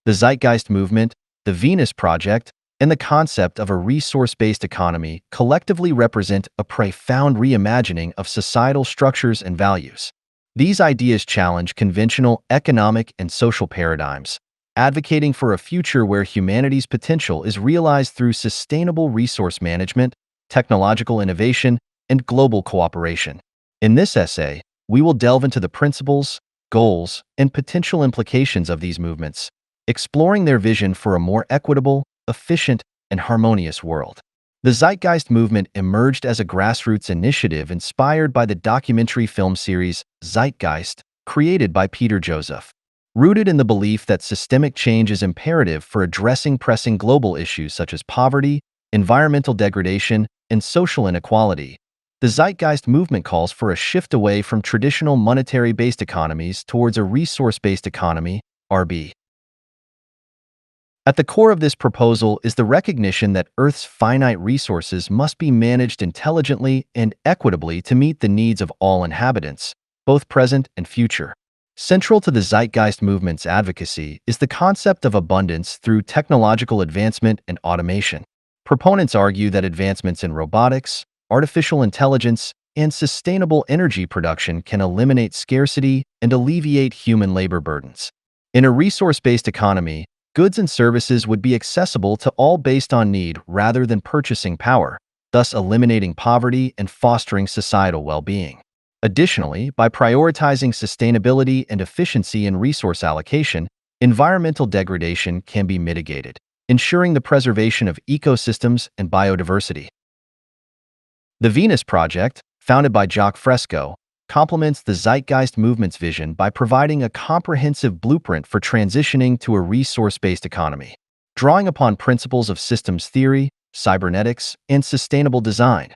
The Zeitgeist movement, the Venus Project, and the concept of a resource-based economy collectively represent a profound reimagining of societal structures and values. These ideas challenge conventional economic and social paradigms, advocating for a future where humanity's potential is realized through sustainable resource management, technological innovation, and global cooperation. In this essay, we will delve into the principles, goals, and potential implications of these movements, exploring their vision for a more equitable, efficient, and harmonious world. The Zeitgeist movement emerged as a grassroots initiative inspired by the documentary film series Zeitgeist, created by Peter Joseph. Rooted in the belief that systemic change is imperative for addressing pressing global issues such as poverty, environmental degradation, and social inequality, the Zeitgeist movement calls for a shift away from traditional monetary-based economies towards a resource-based economy, RB. At the core of this proposal is the recognition that Earth's finite resources must be managed intelligently and equitably to meet the needs of all inhabitants, both present and future. Central to the Zeitgeist movement's advocacy is the concept of abundance through technological advancement and automation. Proponents argue that advancements in robotics, artificial intelligence, and sustainable energy production can eliminate scarcity and alleviate human labor burdens. In a resource-based economy, goods and services would be accessible to all based on need rather than purchasing power, thus eliminating poverty and fostering societal well-being. Additionally, by prioritizing sustainability and efficiency in resource allocation, environmental degradation can be mitigated, ensuring the preservation of ecosystems and biodiversity. The Venus Project, founded by Jacques Fresco, complements the Zeitgeist movement's vision by providing a comprehensive blueprint for transitioning to a resource-based economy. Drawing upon principles of systems theory, cybernetics, and sustainable design,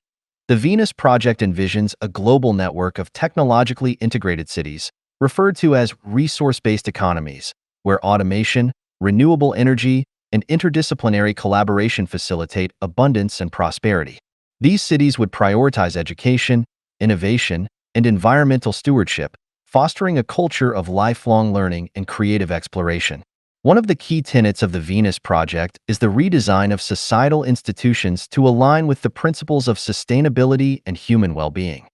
the Venus Project envisions a global network of technologically integrated cities, referred to as resource-based economies, where automation, renewable energy, and interdisciplinary collaboration facilitate abundance and prosperity. These cities would prioritize education, innovation, and environmental stewardship, fostering a culture of lifelong learning and creative exploration. One of the key tenets of the Venus Project is the redesign of societal institutions to align with the principles of sustainability and human well-being.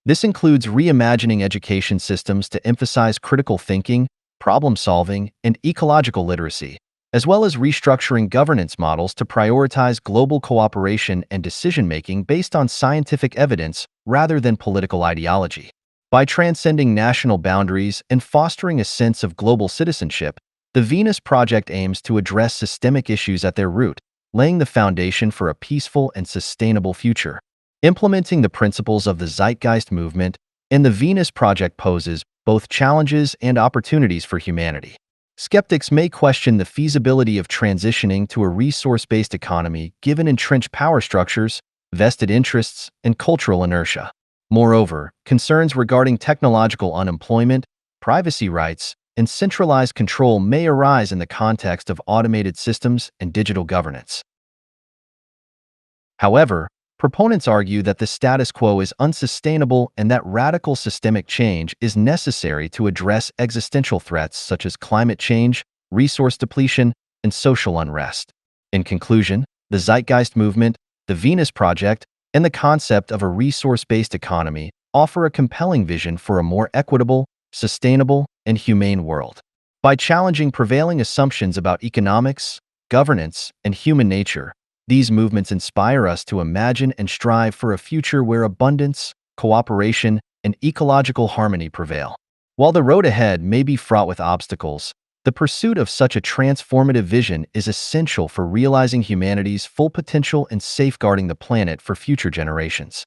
This includes reimagining education systems to emphasize critical thinking, problem-solving, and ecological literacy, as well as restructuring governance models to prioritize global cooperation and decision-making based on scientific evidence rather than political ideology. By transcending national boundaries and fostering a sense of global citizenship, the Venus Project aims to address systemic issues at their root, laying the foundation for a peaceful and sustainable future. Implementing the principles of the Zeitgeist movement and the Venus Project poses both challenges and opportunities for humanity. Skeptics may question the feasibility of transitioning to a resource-based economy given entrenched power structures, vested interests, and cultural inertia. Moreover, concerns regarding technological unemployment, privacy rights, and centralized control may arise in the context of automated systems and digital governance. However, proponents argue that the status quo is unsustainable and that radical systemic change is necessary to address existential threats such as climate change, resource depletion, and social unrest. In conclusion, the Zeitgeist movement, the Venus Project, and the concept of a resource-based economy offer a compelling vision for a more equitable, sustainable, and humane world. By challenging prevailing assumptions about economics, governance, and human nature, these movements inspire us to imagine and strive for a future where abundance, cooperation, and ecological harmony prevail. While the road ahead may be fraught with obstacles, the pursuit of such a transformative vision is essential for realizing humanity's full potential and safeguarding the planet for future generations.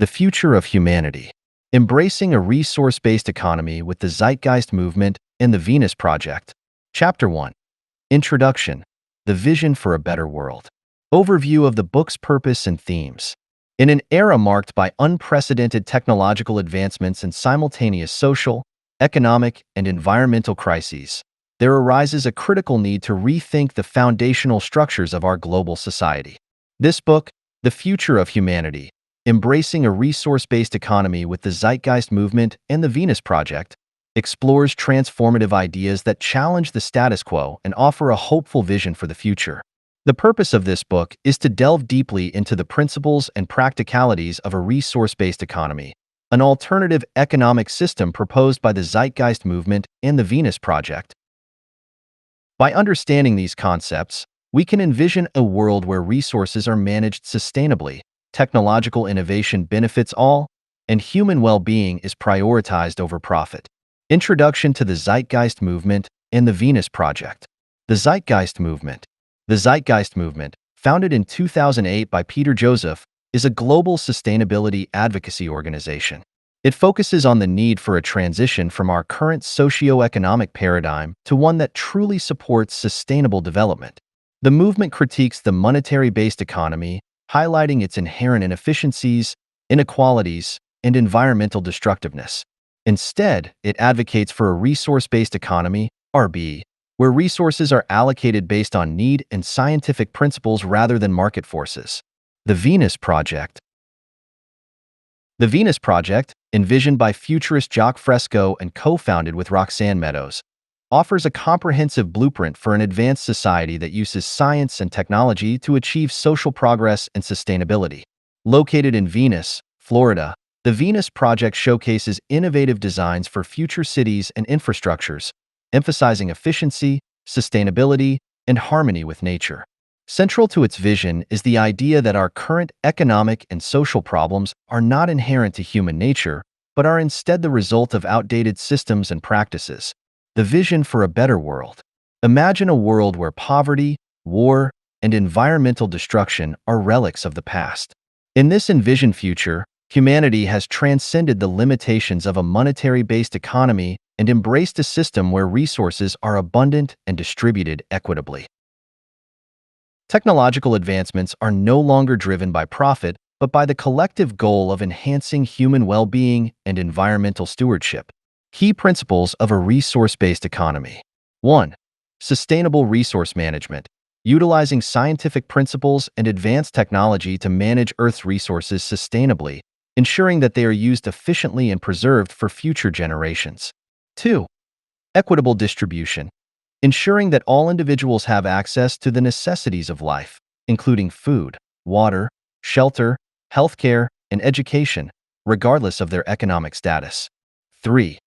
The future of humanity. Embracing a Resource-Based Economy with the Zeitgeist Movement and the Venus Project. Chapter 1. Introduction. The Vision for a Better World. Overview of the book's purpose and themes. In an era marked by unprecedented technological advancements and simultaneous social, economic, and environmental crises, there arises a critical need to rethink the foundational structures of our global society. This book, The Future of Humanity, Embracing a Resource-Based Economy with the Zeitgeist Movement and the Venus Project, explores transformative ideas that challenge the status quo and offer a hopeful vision for the future. The purpose of this book is to delve deeply into the principles and practicalities of a resource-based economy, an alternative economic system proposed by the Zeitgeist Movement and the Venus Project. By understanding these concepts, we can envision a world where resources are managed sustainably, technological innovation benefits all, and human well-being is prioritized over profit. Introduction to the Zeitgeist Movement and the Venus Project. The Zeitgeist Movement. The Zeitgeist Movement, founded in 2008 by Peter Joseph, is a global sustainability advocacy organization. It focuses on the need for a transition from our current socio-economic paradigm to one that truly supports sustainable development. The movement critiques the monetary-based economy, highlighting its inherent inefficiencies, inequalities, and environmental destructiveness. Instead, it advocates for a resource-based economy, RB, where resources are allocated based on need and scientific principles rather than market forces. The Venus Project. The Venus Project, envisioned by futurist Jacques Fresco and co-founded with Roxanne Meadows, offers a comprehensive blueprint for an advanced society that uses science and technology to achieve social progress and sustainability. Located in Venus, Florida, the Venus Project showcases innovative designs for future cities and infrastructures, emphasizing efficiency, sustainability, and harmony with nature. Central to its vision is the idea that our current economic and social problems are not inherent to human nature, but are instead the result of outdated systems and practices. The vision for a better world. Imagine a world where poverty, war, and environmental destruction are relics of the past. In this envisioned future, humanity has transcended the limitations of a monetary-based economy and embraced a system where resources are abundant and distributed equitably. Technological advancements are no longer driven by profit, but by the collective goal of enhancing human well-being and environmental stewardship. Key principles of a resource-based economy. 1. Sustainable resource management. Utilizing scientific principles and advanced technology to manage Earth's resources sustainably, ensuring that they are used efficiently and preserved for future generations. 2. Equitable distribution. Ensuring that all individuals have access to the necessities of life, including food, water, shelter, healthcare, and education, regardless of their economic status. 3.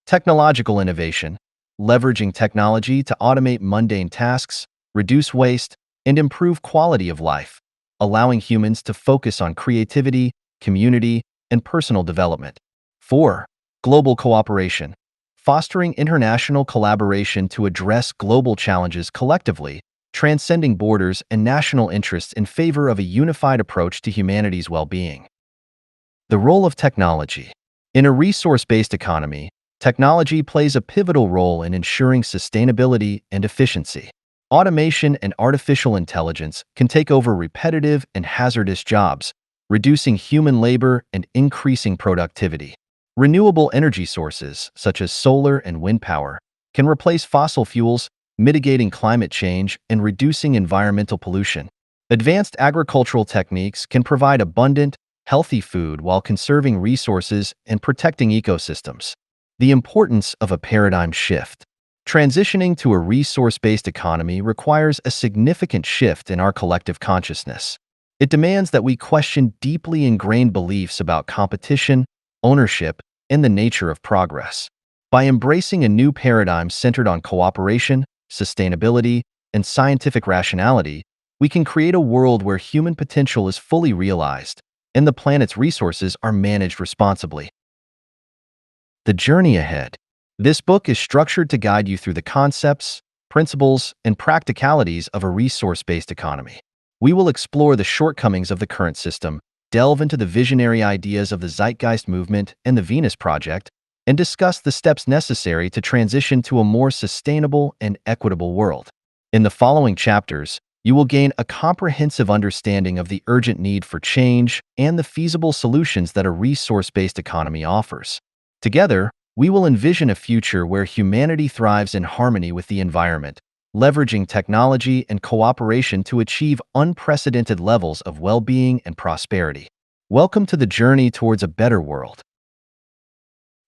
Technological innovation. Leveraging technology to automate mundane tasks, reduce waste, and improve quality of life, allowing humans to focus on creativity, community, and personal development. 4. Global cooperation. Fostering international collaboration to address global challenges collectively, transcending borders and national interests in favor of a unified approach to humanity's well-being. The role of technology. In a resource-based economy, technology plays a pivotal role in ensuring sustainability and efficiency. Automation and artificial intelligence can take over repetitive and hazardous jobs, reducing human labor and increasing productivity. Renewable energy sources, such as solar and wind power, can replace fossil fuels, mitigating climate change and reducing environmental pollution. Advanced agricultural techniques can provide abundant, healthy food while conserving resources and protecting ecosystems. The importance of a paradigm shift. Transitioning to a resource-based economy requires a significant shift in our collective consciousness. It demands that we question deeply ingrained beliefs about competition, ownership, and the nature of progress. By embracing a new paradigm centered on cooperation, sustainability, and scientific rationality, we can create a world where human potential is fully realized and the planet's resources are managed responsibly. The journey ahead. This book is structured to guide you through the concepts, principles, and practicalities of a resource-based economy. We will explore the shortcomings of the current system, delve into the visionary ideas of the Zeitgeist movement and the Venus Project, and discuss the steps necessary to transition to a more sustainable and equitable world. In the following chapters, you will gain a comprehensive understanding of the urgent need for change and the feasible solutions that a resource-based economy offers. Together, we will envision a future where humanity thrives in harmony with the environment, leveraging technology and cooperation to achieve unprecedented levels of well-being and prosperity. Welcome to the journey towards a better world.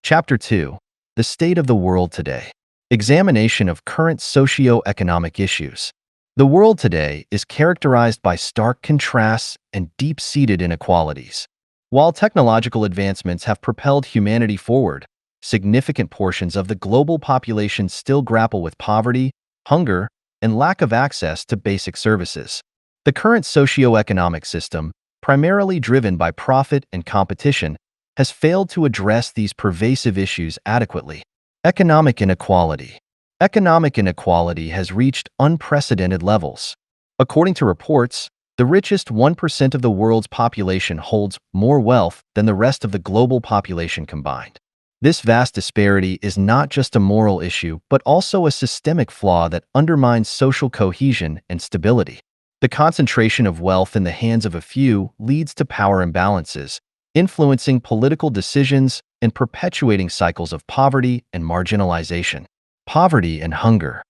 Chapter 2. The State of the World Today. Examination of current socio-economic issues. The world today is characterized by stark contrasts and deep-seated inequalities. While technological advancements have propelled humanity forward, significant portions of the global population still grapple with poverty, hunger, and lack of access to basic services. The current socio-economic system, primarily driven by profit and competition, has failed to address these pervasive issues adequately. Economic inequality. Economic inequality has reached unprecedented levels. According to reports, the richest 1% of the world's population holds more wealth than the rest of the global population combined. This vast disparity is not just a moral issue, but also a systemic flaw that undermines social cohesion and stability. The concentration of wealth in the hands of a few leads to power imbalances, influencing political decisions and perpetuating cycles of poverty and marginalization. Poverty and hunger.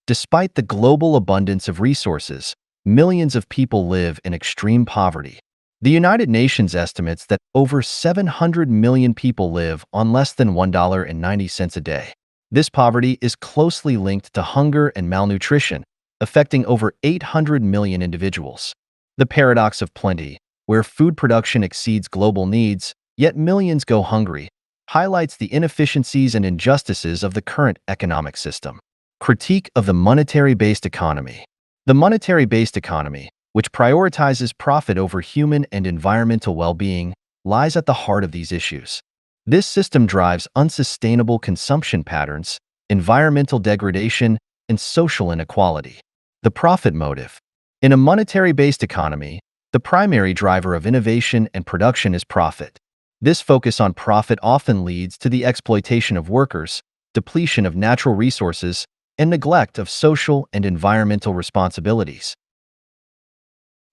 Despite the global abundance of resources, millions of people live in extreme poverty. The United Nations estimates that over 700 million people live on less than $1.90 a day. This poverty is closely linked to hunger and malnutrition, affecting over 800 million individuals. The paradox of plenty, where food production exceeds global needs, yet millions go hungry, highlights the inefficiencies and injustices of the current economic system. Critique of the monetary-based economy. The monetary-based economy, which prioritizes profit over human and environmental well-being, lies at the heart of these issues. This system drives unsustainable consumption patterns, environmental degradation, and social inequality. The profit motive. In a monetary-based economy, the primary driver of innovation and production is profit. This focus on profit often leads to the exploitation of workers, depletion of natural resources, and neglect of social and environmental responsibilities.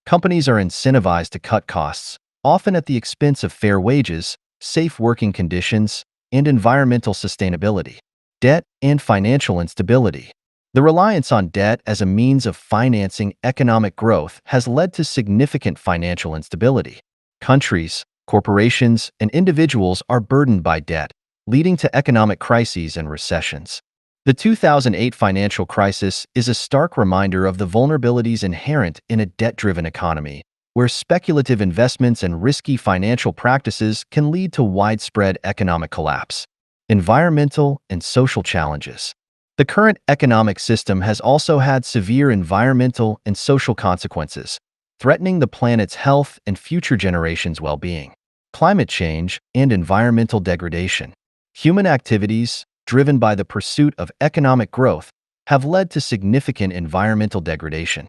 Companies are incentivized to cut costs, often at the expense of fair wages, safe working conditions, and environmental sustainability. Debt and financial instability. The reliance on debt as a means of financing economic growth has led to significant financial instability. Countries, corporations, and individuals are burdened by debt, leading to economic crises and recessions. The 2008 financial crisis is a stark reminder of the vulnerabilities inherent in a debt-driven economy, where speculative investments and risky financial practices can lead to widespread economic collapse. Environmental and social challenges. The current economic system has also had severe environmental and social consequences, threatening the planet's health and future generations' well-being. Climate change and environmental degradation. Human activities, driven by the pursuit of economic growth, have led to significant environmental degradation.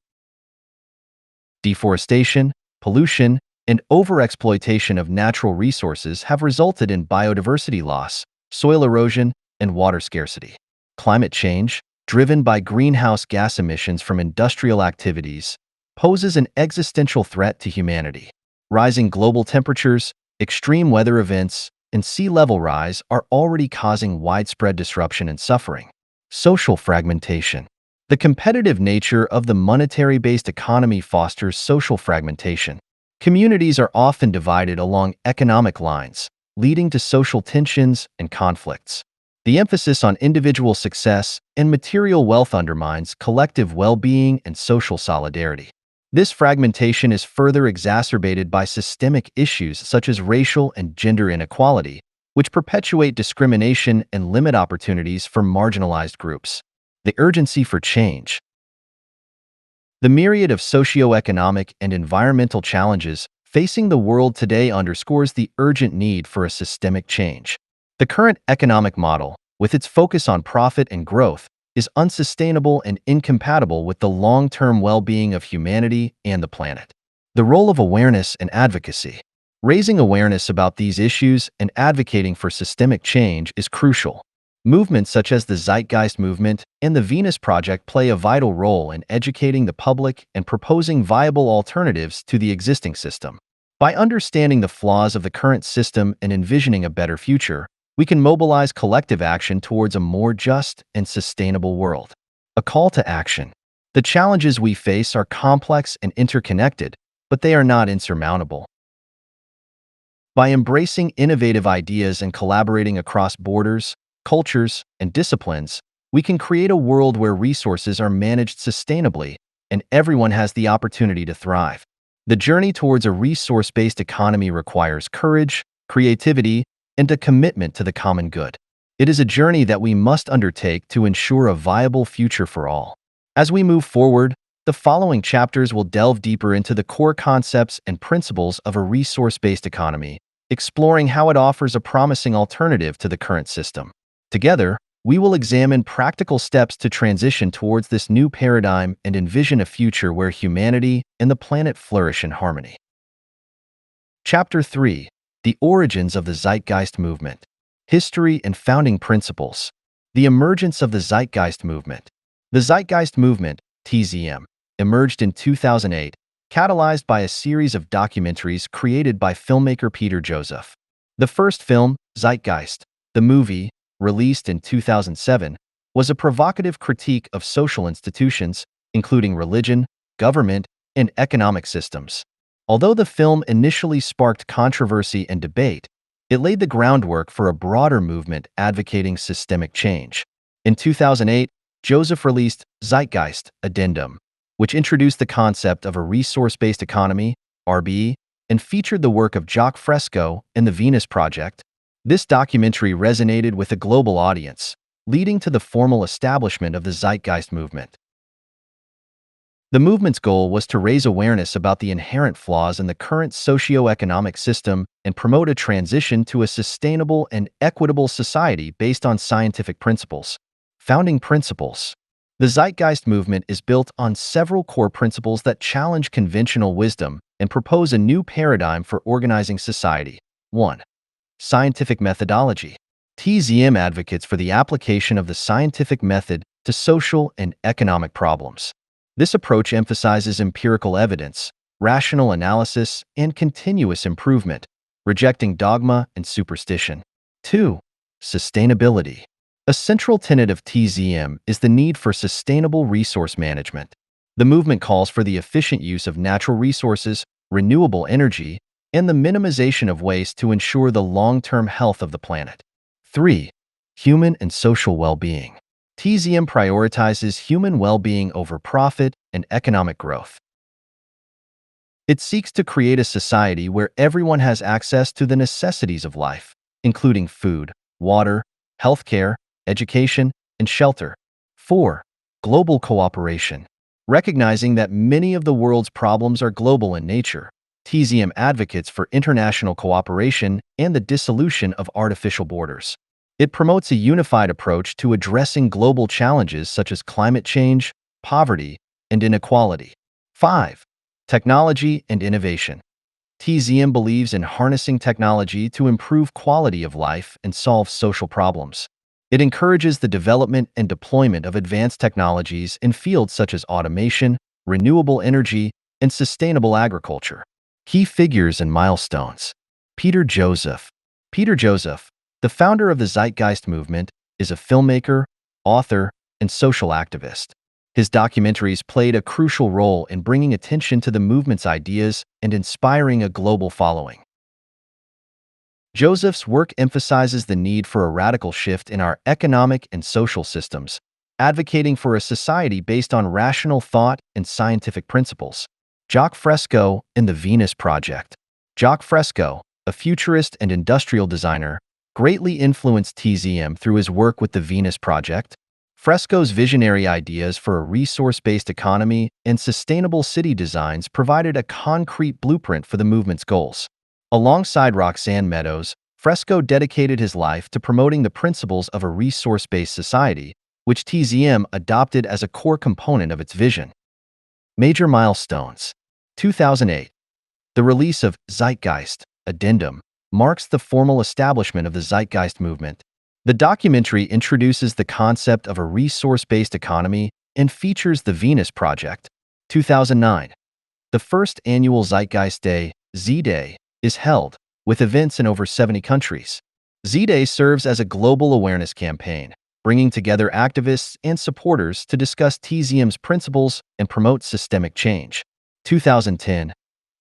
Deforestation, pollution, and overexploitation of natural resources have resulted in biodiversity loss, soil erosion, and water scarcity. Climate change, driven by greenhouse gas emissions from industrial activities, poses an existential threat to humanity. Rising global temperatures, extreme weather events, and sea level rise are already causing widespread disruption and suffering. Social fragmentation. The competitive nature of the monetary-based economy fosters social fragmentation. Communities are often divided along economic lines, leading to social tensions and conflicts. The emphasis on individual success and material wealth undermines collective well-being and social solidarity. This fragmentation is further exacerbated by systemic issues such as racial and gender inequality, which perpetuate discrimination and limit opportunities for marginalized groups. The urgency for change. The myriad of socioeconomic and environmental challenges facing the world today underscores the urgent need for a systemic change. The current economic model, with its focus on profit and growth, is unsustainable and incompatible with the long-term well-being of humanity and the planet. The role of awareness and advocacy. Raising awareness about these issues and advocating for systemic change is crucial. Movements such as the Zeitgeist Movement and the Venus Project play a vital role in educating the public and proposing viable alternatives to the existing system. By understanding the flaws of the current system and envisioning a better future, we can mobilize collective action towards a more just and sustainable world. A call to action. The challenges we face are complex and interconnected, but they are not insurmountable. By embracing innovative ideas and collaborating across borders, cultures, and disciplines, we can create a world where resources are managed sustainably and everyone has the opportunity to thrive. The journey towards a resource-based economy requires courage, creativity, and a commitment to the common good. It is a journey that we must undertake to ensure a viable future for all. As we move forward, the following chapters will delve deeper into the core concepts and principles of a resource-based economy, exploring how it offers a promising alternative to the current system. Together, we will examine practical steps to transition towards this new paradigm and envision a future where humanity and the planet flourish in harmony. Chapter 3. The Origins of the Zeitgeist Movement. History and Founding Principles. The emergence of the Zeitgeist Movement. The Zeitgeist Movement, TZM, emerged in 2008, catalyzed by a series of documentaries created by filmmaker Peter Joseph. The first film, Zeitgeist, the movie, released in 2007, was a provocative critique of social institutions, including religion, government, and economic systems. Although the film initially sparked controversy and debate, it laid the groundwork for a broader movement advocating systemic change. In 2008, Joseph released Zeitgeist Addendum, which introduced the concept of a resource-based economy, RBE, and featured the work of Jacques Fresco and the Venus Project. This documentary resonated with a global audience, leading to the formal establishment of the Zeitgeist Movement. The movement's goal was to raise awareness about the inherent flaws in the current socio-economic system and promote a transition to a sustainable and equitable society based on scientific principles. Founding Principles. The Zeitgeist Movement is built on several core principles that challenge conventional wisdom and propose a new paradigm for organizing society. 1. Scientific methodology. TZM advocates for the application of the scientific method to social and economic problems. This approach emphasizes empirical evidence, rational analysis, and continuous improvement, rejecting dogma and superstition. 2. Sustainability. A central tenet of TZM is the need for sustainable resource management. The movement calls for the efficient use of natural resources, renewable energy, and the minimization of waste to ensure the long-term health of the planet. 3. Human and social well-being. TZM prioritizes human well-being over profit and economic growth. It seeks to create a society where everyone has access to the necessities of life, including food, water, healthcare, education, and shelter. 4. Global cooperation. Recognizing that many of the world's problems are global in nature, TZM advocates for international cooperation and the dissolution of artificial borders. It promotes a unified approach to addressing global challenges such as climate change, poverty, and inequality. 5. Technology and innovation. TZM believes in harnessing technology to improve quality of life and solve social problems. It encourages the development and deployment of advanced technologies in fields such as automation, renewable energy, and sustainable agriculture. Key figures and milestones. Peter Joseph. Peter Joseph, the founder of the Zeitgeist Movement, is a filmmaker, author, and social activist. His documentaries played a crucial role in bringing attention to the movement's ideas and inspiring a global following. Joseph's work emphasizes the need for a radical shift in our economic and social systems, advocating for a society based on rational thought and scientific principles. Jacques Fresco and the Venus Project. Jacques Fresco, a futurist and industrial designer, greatly influenced TZM through his work with the Venus Project. Fresco's visionary ideas for a resource-based economy and sustainable city designs provided a concrete blueprint for the movement's goals. Alongside Roxanne Meadows, Fresco dedicated his life to promoting the principles of a resource-based society, which TZM adopted as a core component of its vision. Major milestones. 2008. The release of Zeitgeist, Addendum, marks the formal establishment of the Zeitgeist movement. The documentary introduces the concept of a resource-based economy and features the Venus Project. 2009. The first annual Zeitgeist Day, Z-Day, is held, with events in over 70 countries. Z-Day serves as a global awareness campaign, bringing together activists and supporters to discuss TZM's principles and promote systemic change. 2010.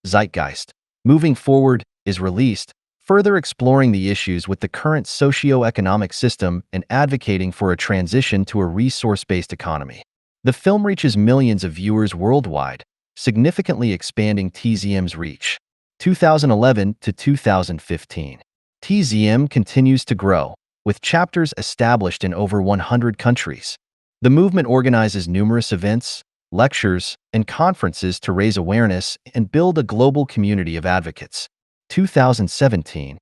Zeitgeist, Moving Forward, is released, further exploring the issues with the current socio-economic system and advocating for a transition to a resource-based economy. The film reaches millions of viewers worldwide, significantly expanding TZM's reach. 2011 to 2015. TZM continues to grow, with chapters established in over 100 countries. The movement organizes numerous events, lectures, and conferences to raise awareness and build a global community of advocates. 2017.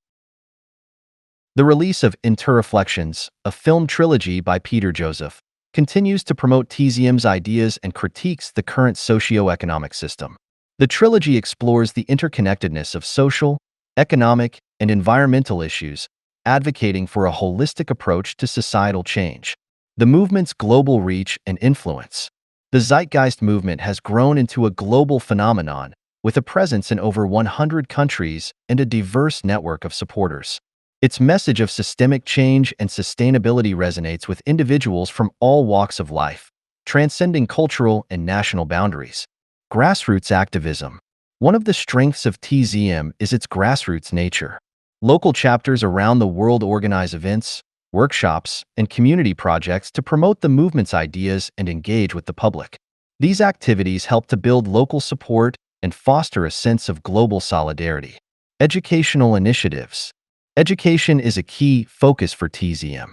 The release of Interreflections, a film trilogy by Peter Joseph, continues to promote TZM's ideas and critiques the current socio-economic system. The trilogy explores the interconnectedness of social, economic, and environmental issues, advocating for a holistic approach to societal change. The movement's global reach and influence. The Zeitgeist movement has grown into a global phenomenon, with a presence in over 100 countries and a diverse network of supporters. Its message of systemic change and sustainability resonates with individuals from all walks of life, transcending cultural and national boundaries. Grassroots activism. One of the strengths of TZM is its grassroots nature. Local chapters around the world organize events, workshops, and community projects to promote the movement's ideas and engage with the public. These activities help to build local support and foster a sense of global solidarity. Educational initiatives. Education is a key focus for TZM.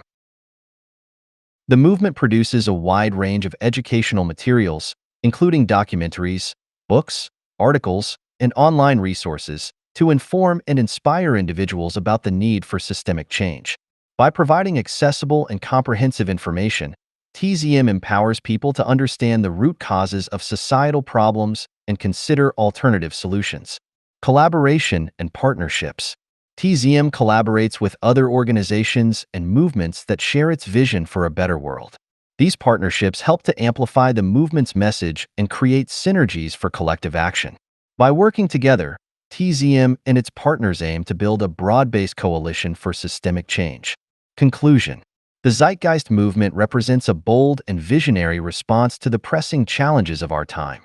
The movement produces a wide range of educational materials, including documentaries, books, articles, and online resources, to inform and inspire individuals about the need for systemic change. By providing accessible and comprehensive information, TZM empowers people to understand the root causes of societal problems and consider alternative solutions. Collaboration and partnerships. TZM collaborates with other organizations and movements that share its vision for a better world. These partnerships help to amplify the movement's message and create synergies for collective action. By working together, TZM and its partners aim to build a broad-based coalition for systemic change. Conclusion. The Zeitgeist movement represents a bold and visionary response to the pressing challenges of our time.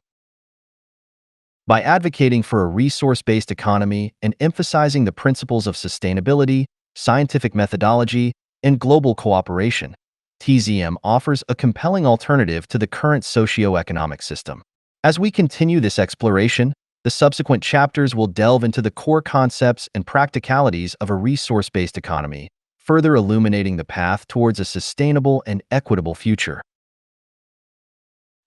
By advocating for a resource-based economy and emphasizing the principles of sustainability, scientific methodology, and global cooperation, TZM offers a compelling alternative to the current socio-economic system. As we continue this exploration, the subsequent chapters will delve into the core concepts and practicalities of a resource-based economy, further illuminating the path towards a sustainable and equitable future.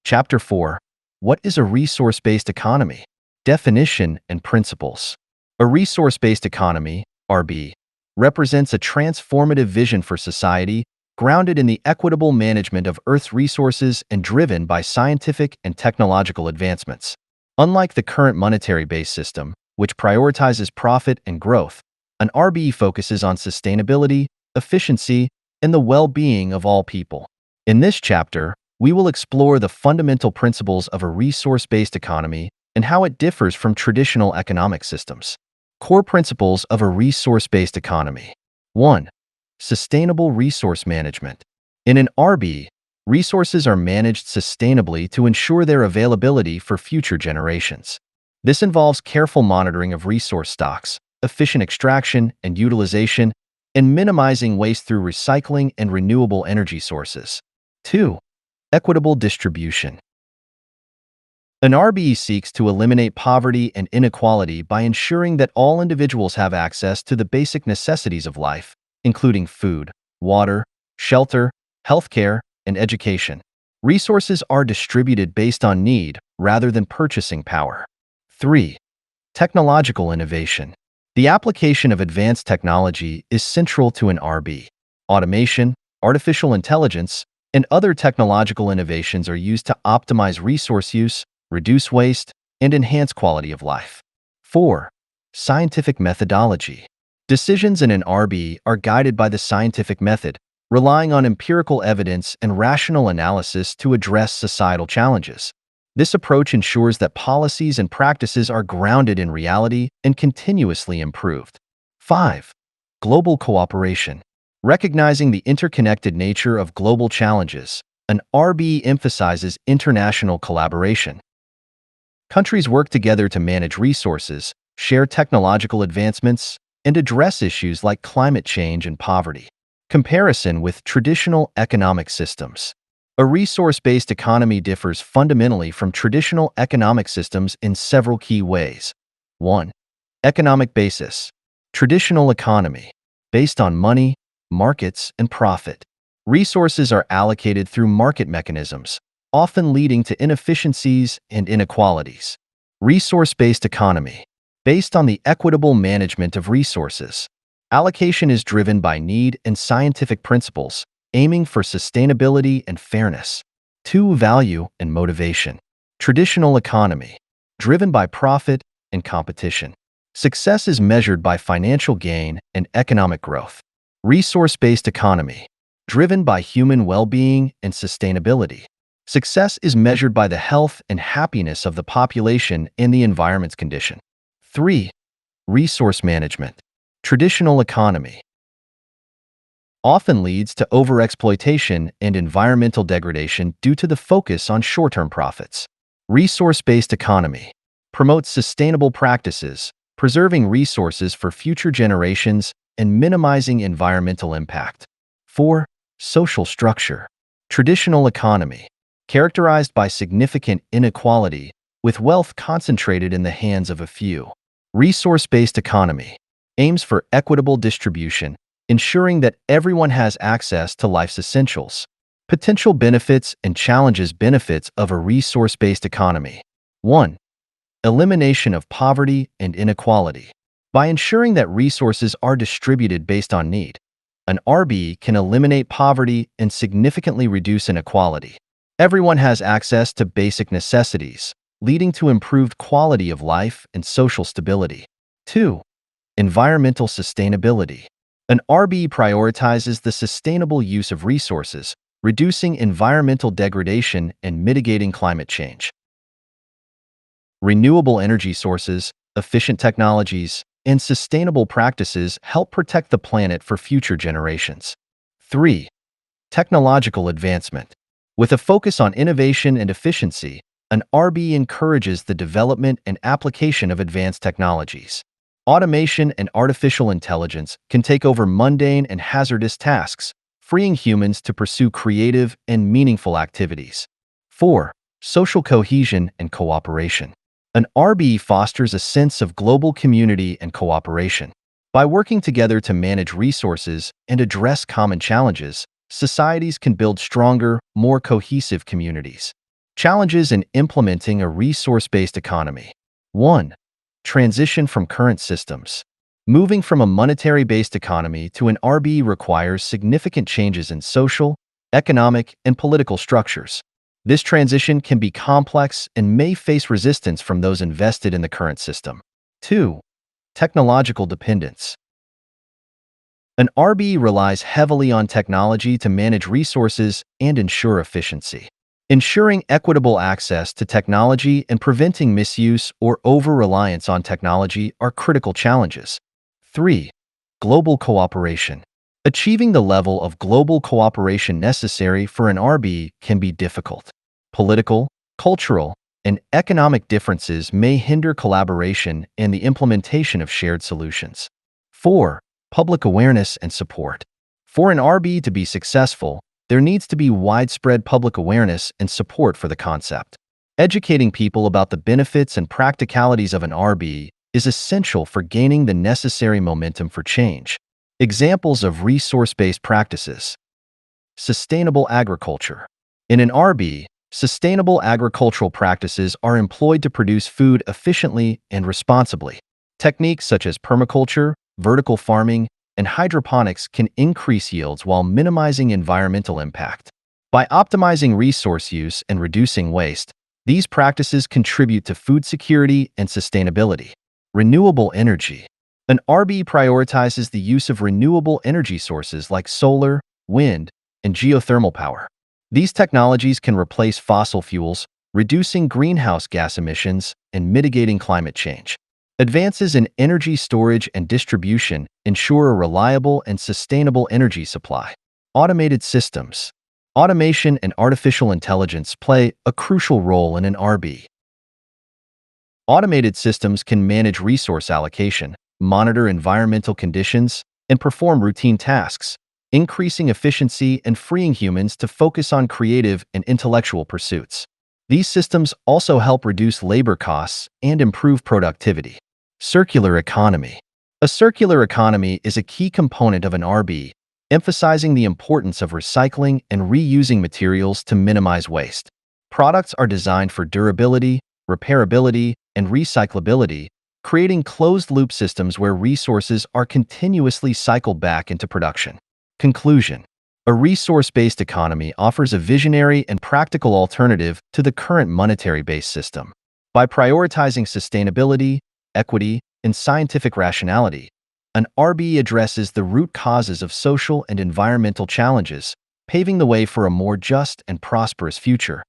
Chapter 4. What is a resource-based economy? Definition and principles. A resource-based economy, RB, represents a transformative vision for society grounded in the equitable management of Earth's resources and driven by scientific and technological advancements. Unlike the current monetary-based system, which prioritizes profit and growth, an RB focuses on sustainability, efficiency, and the well-being of all people. In this chapter, we will explore the fundamental principles of a resource-based economy and how it differs from traditional economic systems. Core principles of a resource-based economy. 1. Sustainable resource management. In an RB, resources are managed sustainably to ensure their availability for future generations. This involves careful monitoring of resource stocks, efficient extraction and utilization, and minimizing waste through recycling and renewable energy sources. 2. Equitable distribution. An RBE seeks to eliminate poverty and inequality by ensuring that all individuals have access to the basic necessities of life, including food, water, shelter, healthcare, and education. Resources are distributed based on need rather than purchasing power. 3. Technological innovation. The application of advanced technology is central to an RB. Automation, artificial intelligence, and other technological innovations are used to optimize resource use, reduce waste, and enhance quality of life. 4. Scientific methodology. Decisions in an RB are guided by the scientific method, relying on empirical evidence and rational analysis to address societal challenges. This approach ensures that policies and practices are grounded in reality and continuously improved. 5. Global cooperation. Recognizing the interconnected nature of global challenges, an RB emphasizes international collaboration. Countries work together to manage resources, share technological advancements, and address issues like climate change and poverty. Comparison with traditional economic systems. A resource-based economy differs fundamentally from traditional economic systems in several key ways. 1. Economic basis. Traditional economy. Based on money, markets, and profit. Resources are allocated through market mechanisms, often leading to inefficiencies and inequalities. Resource-based economy. Based on the equitable management of resources. Allocation is driven by need and scientific principles, aiming for sustainability and fairness. 2. Value and motivation. Traditional economy. Driven by profit and competition. Success is measured by financial gain and economic growth. Resource-based economy. Driven by human well-being and sustainability. Success is measured by the health and happiness of the population and the environment's condition. 3. Resource management. Traditional economy often leads to overexploitation and environmental degradation due to the focus on short-term profits. Resource-based economy promotes sustainable practices, preserving resources for future generations and minimizing environmental impact. 4. Social structure. Traditional economy characterized by significant inequality, with wealth concentrated in the hands of a few. Resource-based economy aims for equitable distribution, ensuring that everyone has access to life's essentials. Potential benefits and challenges. Benefits of a resource-based economy. 1. Elimination of poverty and inequality. By ensuring that resources are distributed based on need, an RB can eliminate poverty and significantly reduce inequality. Everyone has access to basic necessities, leading to improved quality of life and social stability. 2. Environmental sustainability. An RB prioritizes the sustainable use of resources, reducing environmental degradation and mitigating climate change. Renewable energy sources, efficient technologies, and sustainable practices help protect the planet for future generations. 3. Technological advancement. With a focus on innovation and efficiency, an RB encourages the development and application of advanced technologies. Automation and artificial intelligence can take over mundane and hazardous tasks, freeing humans to pursue creative and meaningful activities. 4. Social cohesion and cooperation. An RB fosters a sense of global community and cooperation. By working together to manage resources and address common challenges, societies can build stronger, more cohesive communities. Challenges in implementing a resource-based economy. 1. Transition from current systems. Moving from a monetary-based economy to an RB requires significant changes in social, economic, and political structures. This transition can be complex and may face resistance from those invested in the current system. 2. Technological dependence. An RB relies heavily on technology to manage resources and ensure efficiency. Ensuring equitable access to technology and preventing misuse or over-reliance on technology are critical challenges. 3. Global cooperation. Achieving the level of global cooperation necessary for an RB can be difficult. Political, cultural, and economic differences may hinder collaboration and the implementation of shared solutions. 4. Public awareness and support. For an RB to be successful, there needs to be widespread public awareness and support for the concept. Educating people about the benefits and practicalities of an RB is essential for gaining the necessary momentum for change. Examples of resource-based practices. Sustainable agriculture. In an RB, sustainable agricultural practices are employed to produce food efficiently and responsibly. Techniques such as permaculture, vertical farming, and hydroponics can increase yields while minimizing environmental impact. By optimizing resource use and reducing waste, these practices contribute to food security and sustainability. Renewable energy. An RB prioritizes the use of renewable energy sources like solar, wind, and geothermal power. These technologies can replace fossil fuels, reducing greenhouse gas emissions and mitigating climate change. Advances in energy storage and distribution ensure a reliable and sustainable energy supply. Automated systems. Automation and artificial intelligence play a crucial role in an RB. Automated systems can manage resource allocation, monitor environmental conditions, and perform routine tasks, increasing efficiency and freeing humans to focus on creative and intellectual pursuits. These systems also help reduce labor costs and improve productivity. Circular economy. A circular economy is a key component of an RB, emphasizing the importance of recycling and reusing materials to minimize waste. Products are designed for durability, repairability, and recyclability, creating closed-loop systems where resources are continuously cycled back into production. Conclusion. A resource-based economy offers a visionary and practical alternative to the current monetary-based system. By prioritizing sustainability, equity, and scientific rationality, an RB addresses the root causes of social and environmental challenges, paving the way for a more just and prosperous future.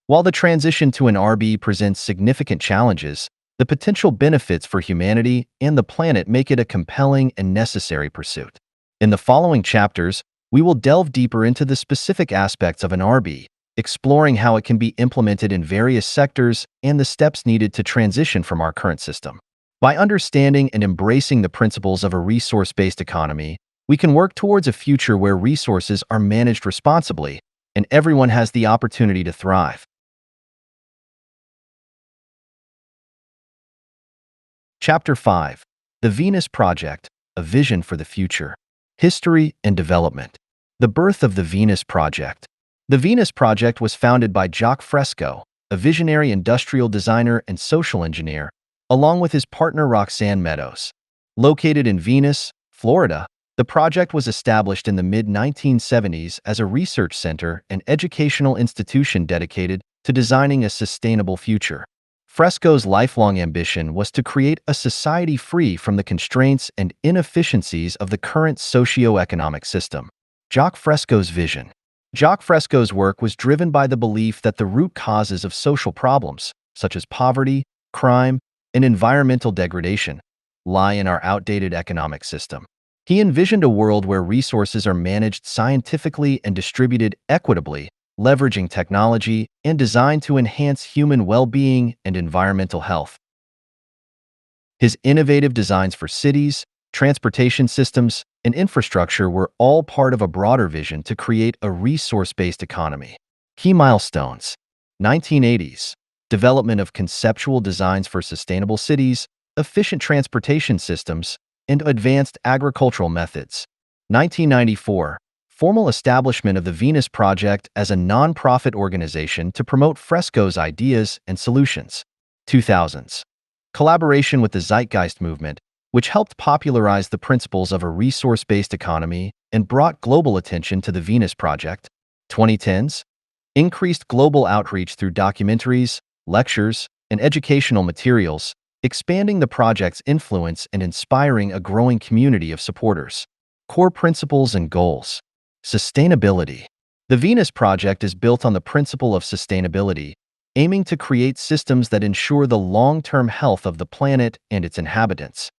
While the transition to an RB presents significant challenges, the potential benefits for humanity and the planet make it a compelling and necessary pursuit. In the following chapters, we will delve deeper into the specific aspects of an RB, exploring how it can be implemented in various sectors and the steps needed to transition from our current system. By understanding and embracing the principles of a resource-based economy, we can work towards a future where resources are managed responsibly and everyone has the opportunity to thrive. Chapter 5. The Venus Project, a Vision for the Future. History and Development. The birth of the Venus Project. The Venus Project was founded by Jacques Fresco, a visionary industrial designer and social engineer, along with his partner Roxanne Meadows. Located in Venus, Florida, the project was established in the mid-1970s as a research center and educational institution dedicated to designing a sustainable future. Fresco's lifelong ambition was to create a society free from the constraints and inefficiencies of the current socio-economic system. Jacques Fresco's vision. Jacques Fresco's work was driven by the belief that the root causes of social problems, such as poverty, crime, and environmental degradation, lie in our outdated economic system. He envisioned a world where resources are managed scientifically and distributed equitably, leveraging technology and designed to enhance human well-being and environmental health. His innovative designs for cities, transportation systems, and infrastructure were all part of a broader vision to create a resource-based economy. Key milestones. 1980s. Development of conceptual designs for sustainable cities, efficient transportation systems, and advanced agricultural methods. 1994. Formal establishment of the Venus Project as a non-profit organization to promote Fresco's ideas and solutions. 2000s. Collaboration with the Zeitgeist movement, which helped popularize the principles of a resource-based economy and brought global attention to the Venus Project. 2010s. Increased global outreach through documentaries, lectures, and educational materials, expanding the project's influence and inspiring a growing community of supporters. Core principles and goals. Sustainability. The Venus Project is built on the principle of sustainability, aiming to create systems that ensure the long-term health of the planet and its inhabitants.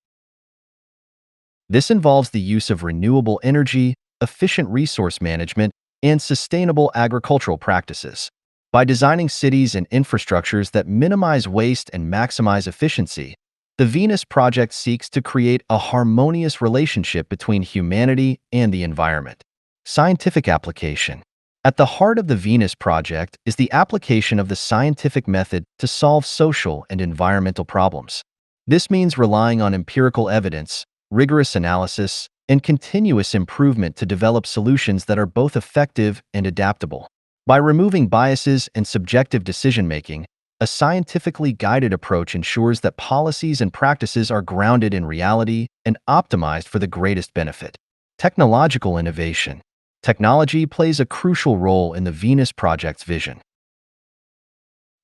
This involves the use of renewable energy, efficient resource management, and sustainable agricultural practices. By designing cities and infrastructures that minimize waste and maximize efficiency, the Venus Project seeks to create a harmonious relationship between humanity and the environment. Scientific application. At the heart of the Venus Project is the application of the scientific method to solve social and environmental problems. This means relying on empirical evidence, rigorous analysis, and continuous improvement to develop solutions that are both effective and adaptable. By removing biases and subjective decision-making, a scientifically guided approach ensures that policies and practices are grounded in reality and optimized for the greatest benefit. Technological innovation. Technology plays a crucial role in the Venus Project's vision.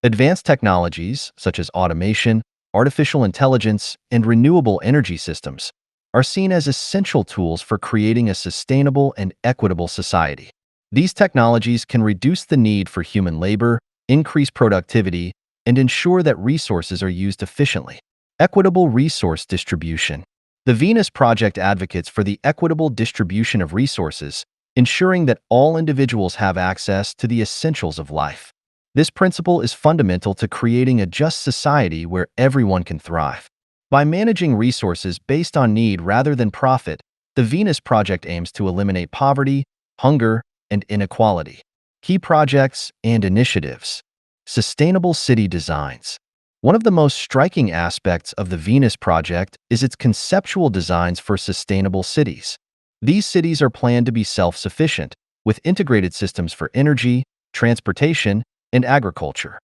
Advanced technologies, such as automation, artificial intelligence, and renewable energy systems are seen as essential tools for creating a sustainable and equitable society. These technologies can reduce the need for human labor, increase productivity, and ensure that resources are used efficiently. Equitable resource distribution. The Venus Project advocates for the equitable distribution of resources, ensuring that all individuals have access to the essentials of life. This principle is fundamental to creating a just society where everyone can thrive. By managing resources based on need rather than profit, the Venus Project aims to eliminate poverty, hunger, and inequality. Key projects and initiatives. Sustainable city designs. One of the most striking aspects of the Venus Project is its conceptual designs for sustainable cities. These cities are planned to be self-sufficient, with integrated systems for energy, transportation, and agriculture.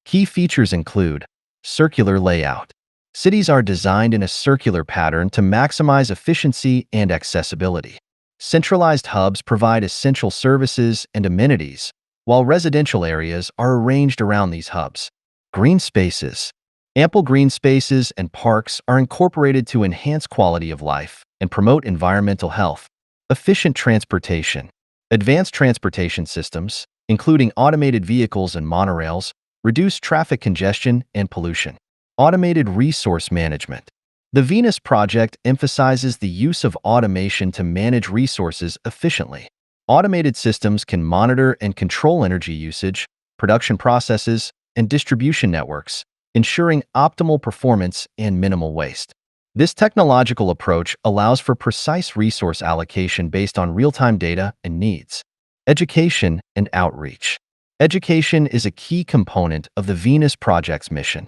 Key features include circular layout. Cities are designed in a circular pattern to maximize efficiency and accessibility. Centralized hubs provide essential services and amenities, while residential areas are arranged around these hubs. Green spaces. Ample green spaces and parks are incorporated to enhance quality of life and promote environmental health. Efficient transportation. Advanced transportation systems, including automated vehicles and monorails, reduce traffic congestion and pollution. Automated resource management. The Venus Project emphasizes the use of automation to manage resources efficiently. Automated systems can monitor and control energy usage, production processes, and distribution networks, ensuring optimal performance and minimal waste. This technological approach allows for precise resource allocation based on real-time data and needs. Education and outreach. Education is a key component of the Venus Project's mission.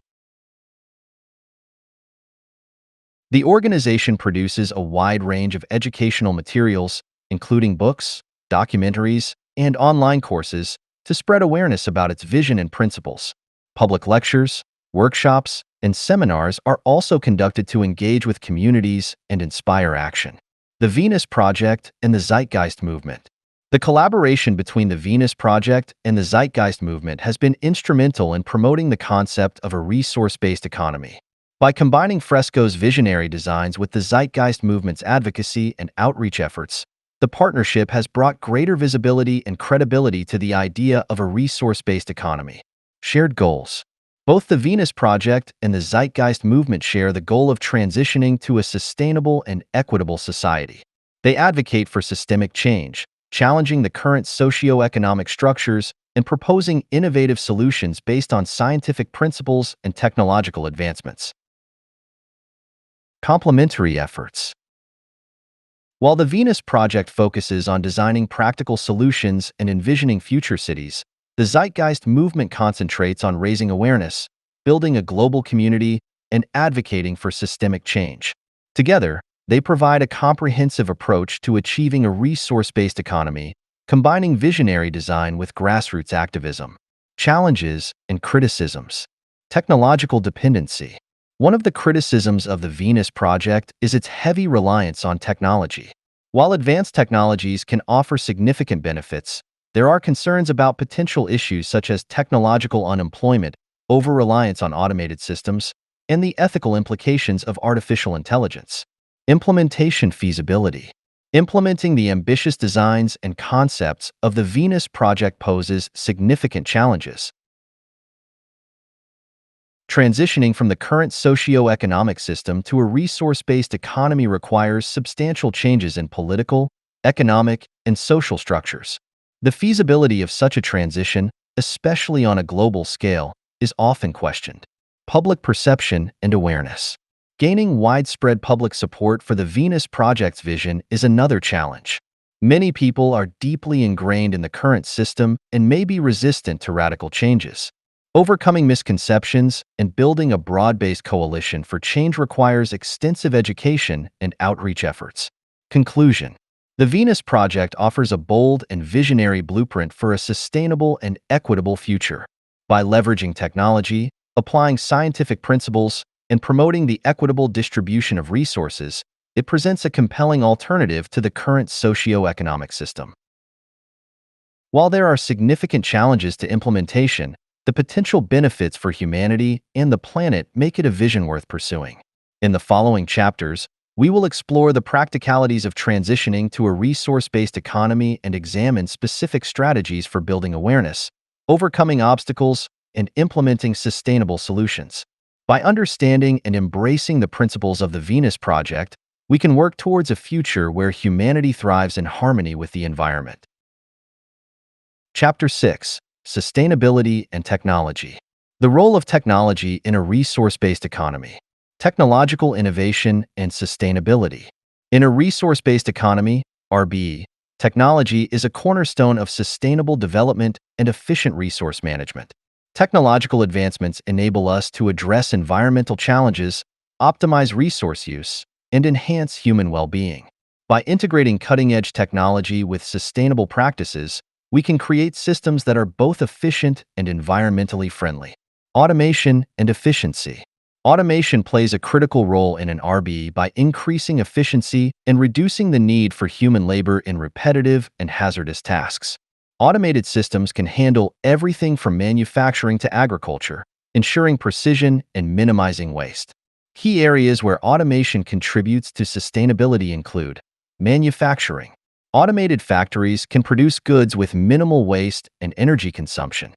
The organization produces a wide range of educational materials, including books, documentaries, and online courses, to spread awareness about its vision and principles. Public lectures, workshops, and seminars are also conducted to engage with communities and inspire action. The Venus Project and the Zeitgeist Movement. The collaboration between the Venus Project and the Zeitgeist Movement has been instrumental in promoting the concept of a resource-based economy. By combining Fresco's visionary designs with the Zeitgeist Movement's advocacy and outreach efforts, the partnership has brought greater visibility and credibility to the idea of a resource-based economy. Shared goals. Both the Venus Project and the Zeitgeist Movement share the goal of transitioning to a sustainable and equitable society. They advocate for systemic change, challenging the current socio-economic structures and proposing innovative solutions based on scientific principles and technological advancements. Complementary efforts. While the Venus Project focuses on designing practical solutions and envisioning future cities, the Zeitgeist Movement concentrates on raising awareness, building a global community, and advocating for systemic change. Together, they provide a comprehensive approach to achieving a resource-based economy, combining visionary design with grassroots activism. Challenges and criticisms. Technological dependency. One of the criticisms of the Venus Project is its heavy reliance on technology. While advanced technologies can offer significant benefits, there are concerns about potential issues such as technological unemployment, over-reliance on automated systems, and the ethical implications of artificial intelligence. Implementation feasibility. Implementing the ambitious designs and concepts of the Venus Project poses significant challenges. Transitioning from the current socio-economic system to a resource-based economy requires substantial changes in political, economic, and social structures. The feasibility of such a transition, especially on a global scale, is often questioned. Public perception and awareness. Gaining widespread public support for the Venus Project's vision is another challenge. Many people are deeply ingrained in the current system and may be resistant to radical changes. Overcoming misconceptions and building a broad-based coalition for change requires extensive education and outreach efforts. Conclusion. The Venus Project offers a bold and visionary blueprint for a sustainable and equitable future. By leveraging technology, applying scientific principles, and promoting the equitable distribution of resources, it presents a compelling alternative to the current socio-economic system. While there are significant challenges to implementation, The potential benefits for humanity and the planet make it a vision worth pursuing. In the following chapters, we will explore the practicalities of transitioning to a resource-based economy and examine specific strategies for building awareness, overcoming obstacles, and implementing sustainable solutions. By understanding and embracing the principles of the Venus Project, we can work towards a future where humanity thrives in harmony with the environment. Chapter 6: Sustainability and Technology. The role of technology in a resource-based economy. Technological innovation and sustainability. In a resource-based economy, RBE, technology is a cornerstone of sustainable development and efficient resource management. Technological advancements enable us to address environmental challenges, optimize resource use, and enhance human well-being. By integrating cutting-edge technology with sustainable practices, we can create systems that are both efficient and environmentally friendly. Automation and efficiency. Automation plays a critical role in an RBE by increasing efficiency and reducing the need for human labor in repetitive and hazardous tasks. Automated systems can handle everything from manufacturing to agriculture, ensuring precision and minimizing waste. Key areas where automation contributes to sustainability include manufacturing. Automated factories can produce goods with minimal waste and energy consumption.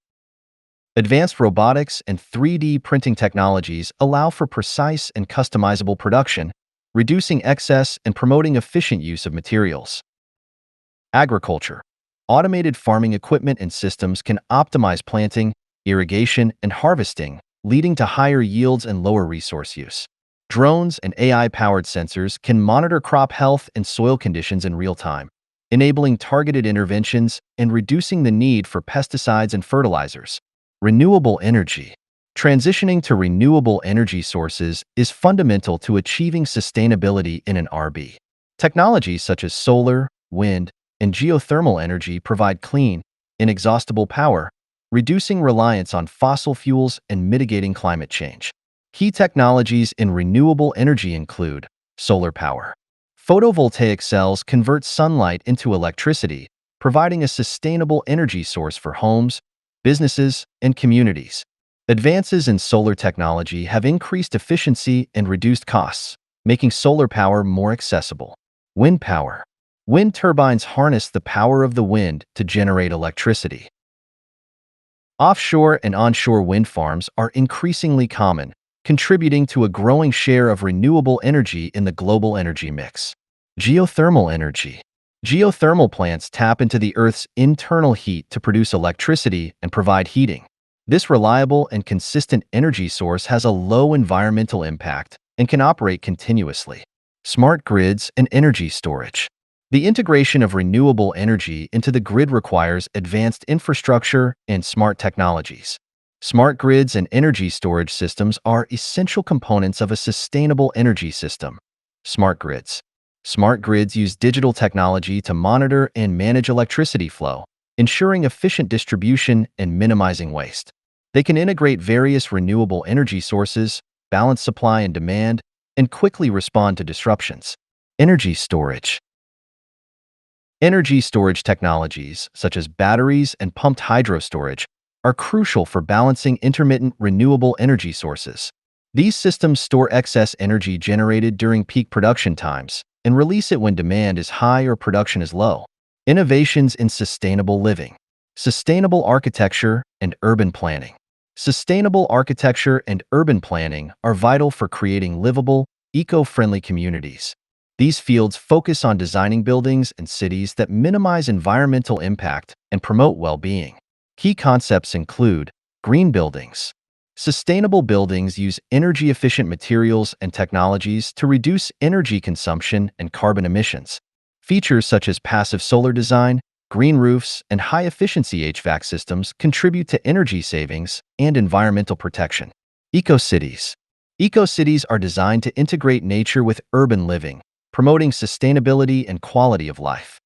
Advanced robotics and 3D printing technologies allow for precise and customizable production, reducing excess and promoting efficient use of materials. Agriculture. Automated farming equipment and systems can optimize planting, irrigation, and harvesting, leading to higher yields and lower resource use. Drones and AI-powered sensors can monitor crop health and soil conditions in real time, enabling targeted interventions and reducing the need for pesticides and fertilizers. Renewable energy. Transitioning to renewable energy sources is fundamental to achieving sustainability in an RB. Technologies such as solar, wind, and geothermal energy provide clean, inexhaustible power, reducing reliance on fossil fuels and mitigating climate change. Key technologies in renewable energy include solar power. Photovoltaic cells convert sunlight into electricity, providing a sustainable energy source for homes, businesses, and communities. Advances in solar technology have increased efficiency and reduced costs, making solar power more accessible. Wind power. Wind turbines harness the power of the wind to generate electricity. Offshore and onshore wind farms are increasingly common, contributing to a growing share of renewable energy in the global energy mix. Geothermal energy. Geothermal plants tap into the Earth's internal heat to produce electricity and provide heating. This reliable and consistent energy source has a low environmental impact and can operate continuously. Smart grids and energy storage. The integration of renewable energy into the grid requires advanced infrastructure and smart technologies. Smart grids and energy storage systems are essential components of a sustainable energy system. Smart grids. Smart grids use digital technology to monitor and manage electricity flow, ensuring efficient distribution and minimizing waste. They can integrate various renewable energy sources, balance supply and demand, and quickly respond to disruptions. Energy storage. Energy storage technologies, such as batteries and pumped hydro storage, are crucial for balancing intermittent renewable energy sources. These systems store excess energy generated during peak production times and release it when demand is high or production is low. Innovations in sustainable living. Sustainable architecture and urban planning. Sustainable architecture and urban planning are vital for creating livable, eco-friendly communities. These fields focus on designing buildings and cities that minimize environmental impact and promote well-being. Key concepts include green buildings. Sustainable buildings use energy-efficient materials and technologies to reduce energy consumption and carbon emissions. Features such as passive solar design, green roofs, and high-efficiency HVAC systems contribute to energy savings and environmental protection. Eco-cities. Eco-cities are designed to integrate nature with urban living, promoting sustainability and quality of life.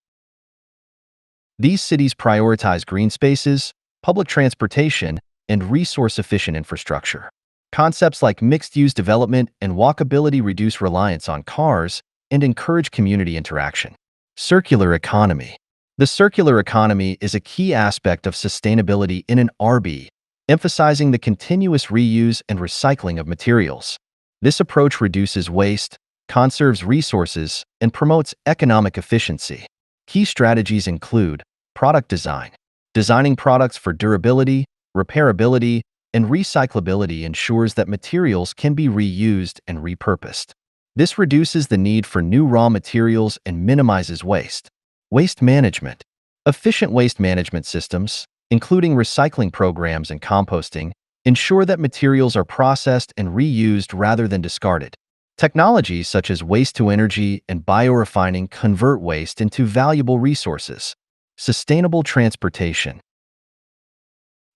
These cities prioritize green spaces, public transportation, and resource-efficient infrastructure. Concepts like mixed-use development and walkability reduce reliance on cars and encourage community interaction. Circular economy. The circular economy is a key aspect of sustainability in an RB. emphasizing the continuous reuse and recycling of materials. This approach reduces waste, conserves resources, and promotes economic efficiency. Key strategies include product design. Designing products for durability, repairability, and recyclability ensures that materials can be reused and repurposed. This reduces the need for new raw materials and minimizes waste. Waste management. Efficient waste management systems, including recycling programs and composting, ensure that materials are processed and reused rather than discarded. Technologies such as waste-to-energy and biorefining convert waste into valuable resources. Sustainable transportation.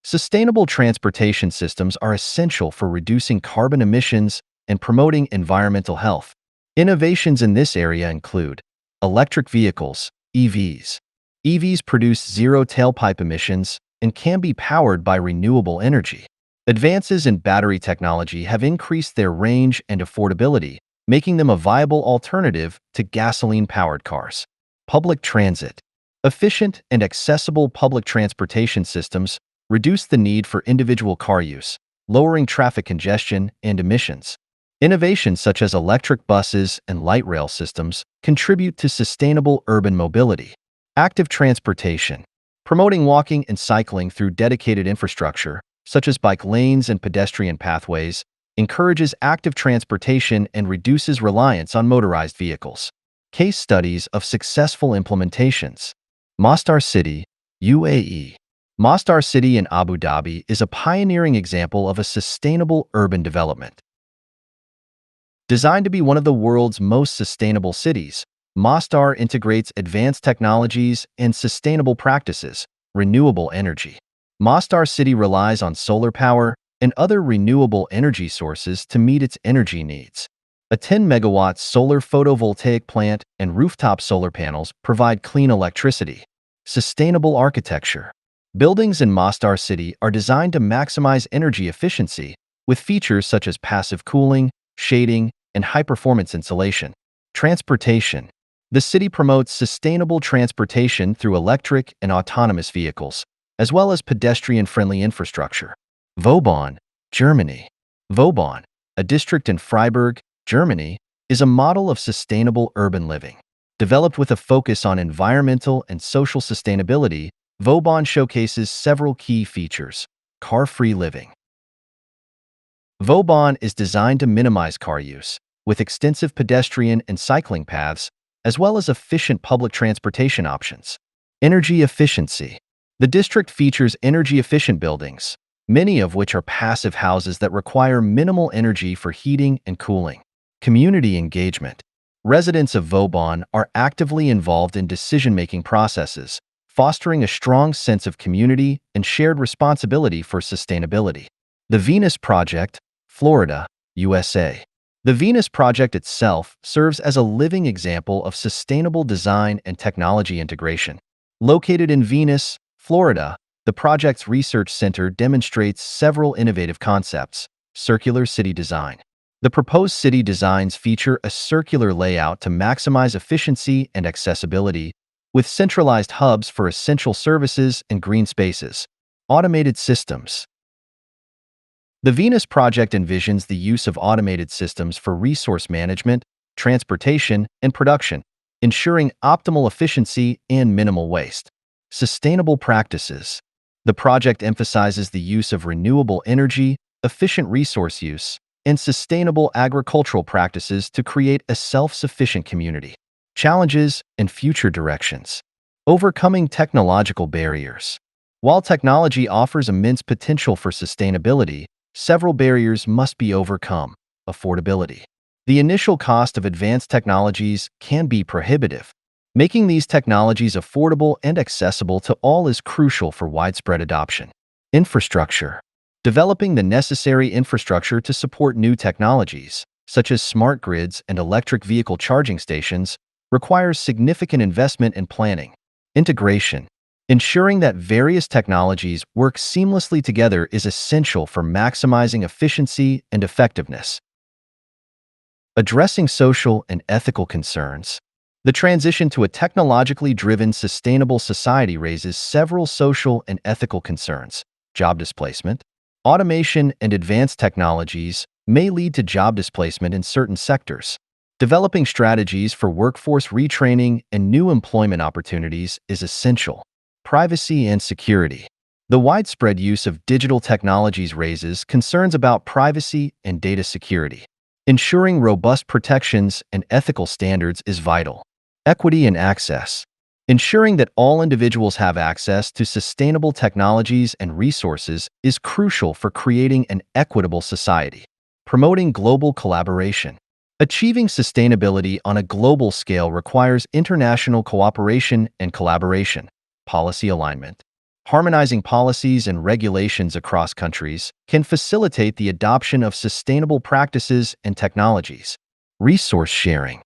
Sustainable transportation systems are essential for reducing carbon emissions and promoting environmental health. Innovations in this area include electric vehicles, EVs. EVs produce zero tailpipe emissions and can be powered by renewable energy. Advances in battery technology have increased their range and affordability, making them a viable alternative to gasoline-powered cars. Public transit. Efficient and accessible public transportation systems reduce the need for individual car use, lowering traffic congestion and emissions. Innovations such as electric buses and light rail systems contribute to sustainable urban mobility. Active transportation. Promoting walking and cycling through dedicated infrastructure, such as bike lanes and pedestrian pathways, encourages active transportation and reduces reliance on motorized vehicles. Case studies of successful implementations. Masdar City, UAE. Masdar City in Abu Dhabi is a pioneering example of a sustainable urban development. Designed to be one of the world's most sustainable cities, Masdar integrates advanced technologies and sustainable practices, renewable energy. Masdar City relies on solar power and other renewable energy sources to meet its energy needs. A 10-megawatt solar photovoltaic plant and rooftop solar panels provide clean electricity. Sustainable architecture. Buildings in Masdar City are designed to maximize energy efficiency with features such as passive cooling, shading, and high-performance insulation. Transportation. The city promotes sustainable transportation through electric and autonomous vehicles, as well as pedestrian-friendly infrastructure. Vauban, Germany. Vauban, a district in Freiburg, Germany, is a model of sustainable urban living. Developed with a focus on environmental and social sustainability, Vauban showcases several key features. Car-free living. Vauban is designed to minimize car use, with extensive pedestrian and cycling paths, as well as efficient public transportation options. Energy efficiency. The district features energy-efficient buildings, many of which are passive houses that require minimal energy for heating and cooling. Community engagement. Residents of Vauban are actively involved in decision-making processes, fostering a strong sense of community and shared responsibility for sustainability. The Venus Project, Florida, USA. The Venus Project itself serves as a living example of sustainable design and technology integration. Located in Venus, Florida, the project's research center demonstrates several innovative concepts. Circular city design. The proposed city designs feature a circular layout to maximize efficiency and accessibility, with centralized hubs for essential services and green spaces. Automated systems. The Venus Project envisions the use of automated systems for resource management, transportation, and production, ensuring optimal efficiency and minimal waste. Sustainable practices. The project emphasizes the use of renewable energy, efficient resource use, and sustainable agricultural practices to create a self-sufficient community. Challenges and future directions. Overcoming technological barriers. While technology offers immense potential for sustainability, several barriers must be overcome. Affordability. The initial cost of advanced technologies can be prohibitive. Making these technologies affordable and accessible to all is crucial for widespread adoption. Infrastructure. Developing the necessary infrastructure to support new technologies, such as smart grids and electric vehicle charging stations, requires significant investment and planning. Integration. Ensuring that various technologies work seamlessly together is essential for maximizing efficiency and effectiveness. Addressing social and ethical concerns. The transition to a technologically driven, sustainable society raises several social and ethical concerns. Job displacement. Automation and advanced technologies may lead to job displacement in certain sectors. Developing strategies for workforce retraining and new employment opportunities is essential. Privacy and security. The widespread use of digital technologies raises concerns about privacy and data security. Ensuring robust protections and ethical standards is vital. Equity and access. Ensuring that all individuals have access to sustainable technologies and resources is crucial for creating an equitable society. Promoting global collaboration. Achieving sustainability on a global scale requires international cooperation and collaboration. Policy alignment. Harmonizing policies and regulations across countries can facilitate the adoption of sustainable practices and technologies. Resource sharing.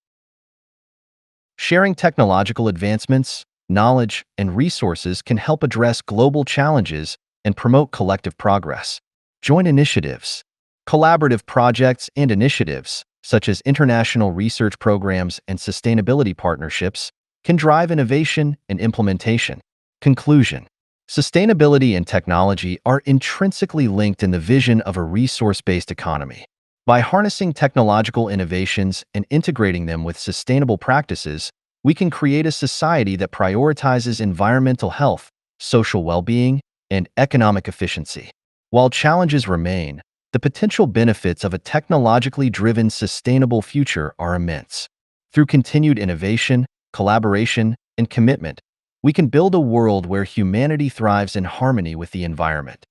Sharing technological advancements, knowledge, and resources can help address global challenges and promote collective progress. Joint initiatives. Collaborative projects and initiatives, such as international research programs and sustainability partnerships, can drive innovation and implementation. Conclusion. Sustainability and technology are intrinsically linked in the vision of a resource-based economy. By harnessing technological innovations and integrating them with sustainable practices, we can create a society that prioritizes environmental health, social well-being, and economic efficiency. While challenges remain, the potential benefits of a technologically driven sustainable future are immense. Through continued innovation, collaboration, and commitment, we can build a world where humanity thrives in harmony with the environment.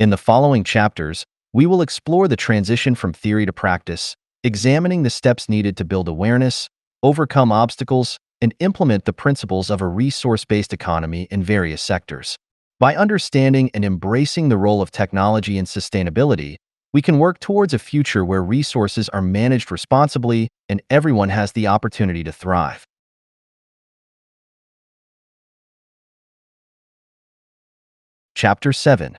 In the following chapters, we will explore the transition from theory to practice, examining the steps needed to build awareness, overcome obstacles, and implement the principles of a resource-based economy in various sectors. By understanding and embracing the role of technology in sustainability, we can work towards a future where resources are managed responsibly and everyone has the opportunity to thrive. Chapter 7.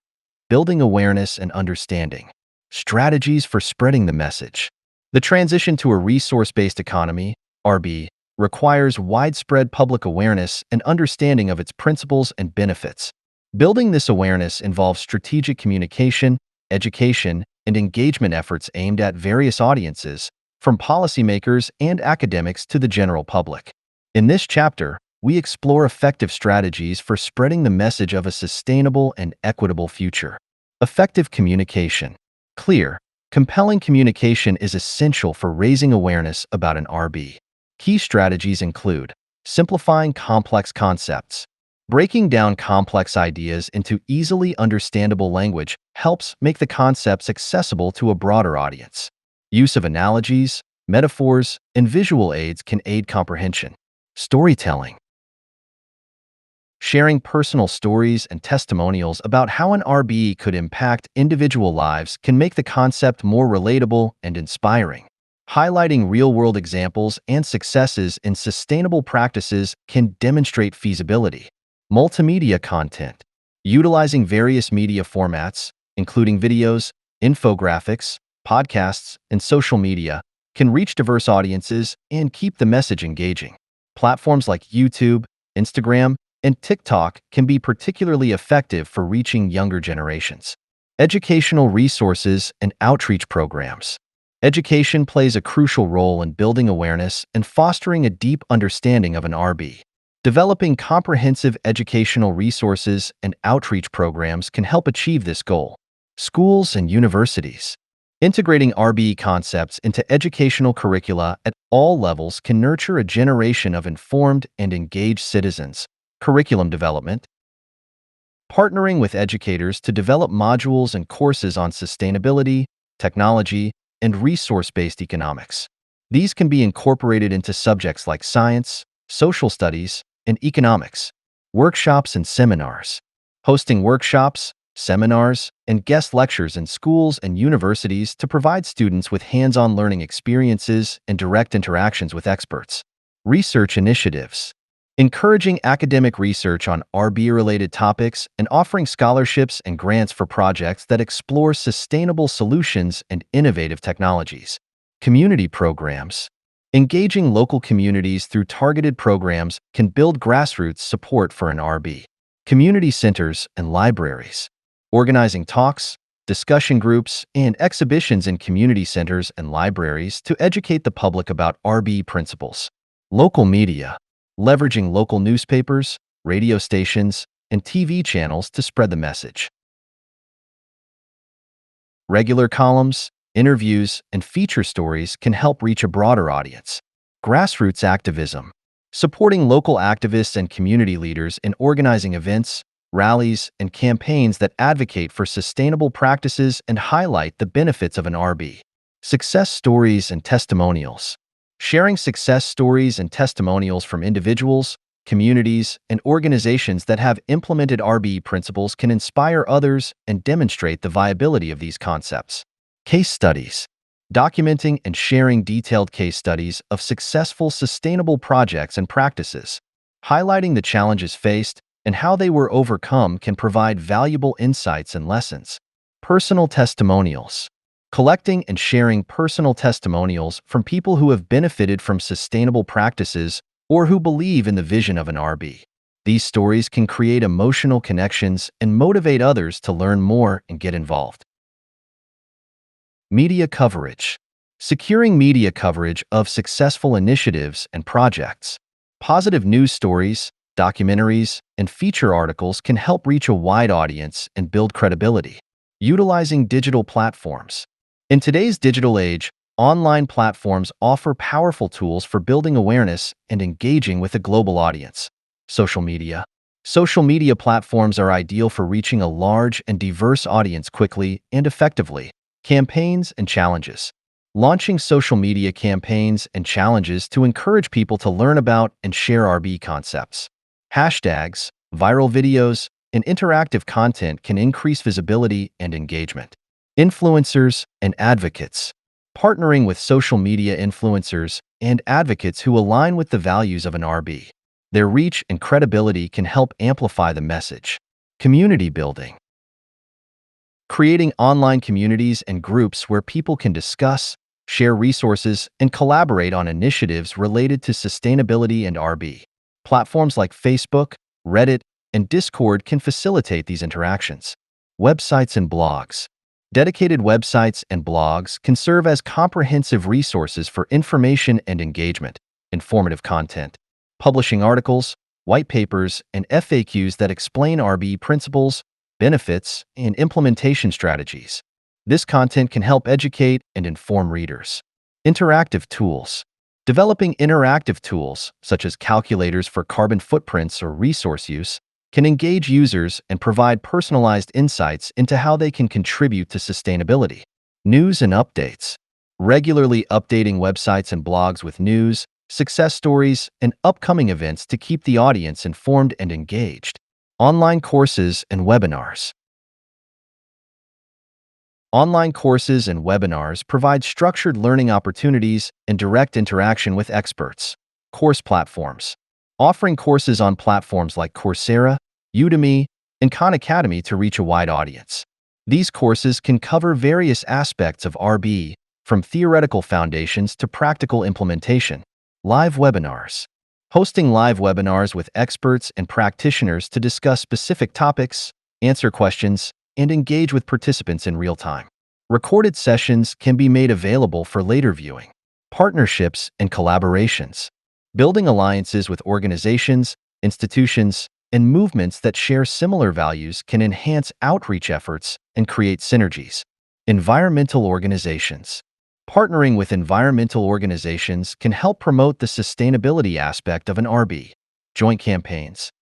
Building Awareness and Understanding. Strategies for Spreading the Message. The transition to a resource-based economy, RB, requires widespread public awareness and understanding of its principles and benefits. Building this awareness involves strategic communication, education, and engagement efforts aimed at various audiences, from policymakers and academics to the general public. In this chapter, we explore effective strategies for spreading the message of a sustainable and equitable future. Effective communication. Clear, compelling communication is essential for raising awareness about an RB. Key strategies include simplifying complex concepts. Breaking down complex ideas into easily understandable language helps make the concepts accessible to a broader audience. Use of analogies, metaphors, and visual aids can aid comprehension. Storytelling. Sharing personal stories and testimonials about how an RBE could impact individual lives can make the concept more relatable and inspiring. Highlighting real-world examples and successes in sustainable practices can demonstrate feasibility. Multimedia content. Utilizing various media formats, including videos, infographics, podcasts, and social media, can reach diverse audiences and keep the message engaging. Platforms like YouTube, Instagram, and TikTok can be particularly effective for reaching younger generations. Educational resources and outreach programs. Education plays a crucial role in building awareness and fostering a deep understanding of an RB. Developing comprehensive educational resources and outreach programs can help achieve this goal. Schools and universities. Integrating RBE concepts into educational curricula at all levels can nurture a generation of informed and engaged citizens. Curriculum development. Partnering with educators to develop modules and courses on sustainability, technology, and resource-based economics. These can be incorporated into subjects like science, social studies, and economics. Workshops and seminars. Hosting workshops, seminars, and guest lectures in schools and universities to provide students with hands-on learning experiences and direct interactions with experts. Research initiatives. Encouraging academic research on RB-related topics and offering scholarships and grants for projects that explore sustainable solutions and innovative technologies. Community programs. Engaging local communities through targeted programs can build grassroots support for an RB. Community centers and libraries. organizing talks, discussion groups, and exhibitions in community centers and libraries to educate the public about RB principles. Local media, leveraging local newspapers, radio stations, and TV channels to spread the message. Regular columns, interviews, and feature stories can help reach a broader audience. Grassroots activism, supporting local activists and community leaders in organizing events, rallies, and campaigns that advocate for sustainable practices and highlight the benefits of an RB. Success stories and testimonials, sharing success stories and testimonials from individuals, communities, and organizations that have implemented RB principles can inspire others and demonstrate the viability of these concepts. Case studies, documenting and sharing detailed case studies of successful sustainable projects and practices, highlighting the challenges faced and how they were overcome can provide valuable insights and lessons. Personal testimonials, collecting and sharing personal testimonials from people who have benefited from sustainable practices or who believe in the vision of an RB. These stories can create emotional connections and motivate others to learn more and get involved. Media coverage, securing media coverage of successful initiatives and projects. Positive news stories, documentaries, and feature articles can help reach a wide audience and build credibility. Utilizing digital platforms. In today's digital age, online platforms offer powerful tools for building awareness and engaging with a global audience. Social media. Social media platforms are ideal for reaching a large and diverse audience quickly and effectively. Campaigns and challenges. Launching social media campaigns and challenges to encourage people to learn about and share RB concepts. Hashtags, viral videos, and interactive content can increase visibility and engagement. Influencers and advocates. Partnering with social media influencers and advocates who align with the values of an RB. Their reach and credibility can help amplify the message. Community building. Creating online communities and groups where people can discuss, share resources, and collaborate on initiatives related to sustainability and RB. Platforms like Facebook, Reddit, and Discord can facilitate these interactions. Websites and blogs. Dedicated websites and blogs can serve as comprehensive resources for information and engagement, informative content, publishing articles, white papers, and FAQs that explain RB principles, benefits, and implementation strategies. This content can help educate and inform readers. Interactive tools. Developing interactive tools, such as calculators for carbon footprints or resource use, can engage users and provide personalized insights into how they can contribute to sustainability. News and updates. Regularly updating websites and blogs with news, success stories, and upcoming events to keep the audience informed and engaged. Online courses and webinars. Online courses and webinars provide structured learning opportunities and direct interaction with experts. Course platforms. Offering courses on platforms like Coursera, Udemy, and Khan Academy to reach a wide audience. These courses can cover various aspects of RB, from theoretical foundations to practical implementation. Live webinars. Hosting live webinars with experts and practitioners to discuss specific topics, answer questions, and engage with participants in real time. Recorded sessions can be made available for later viewing. Partnerships and collaborations. Building alliances with organizations, institutions, and movements that share similar values can enhance outreach efforts and create synergies. Environmental organizations. Partnering with environmental organizations can help promote the sustainability aspect of an RB. Joint campaigns.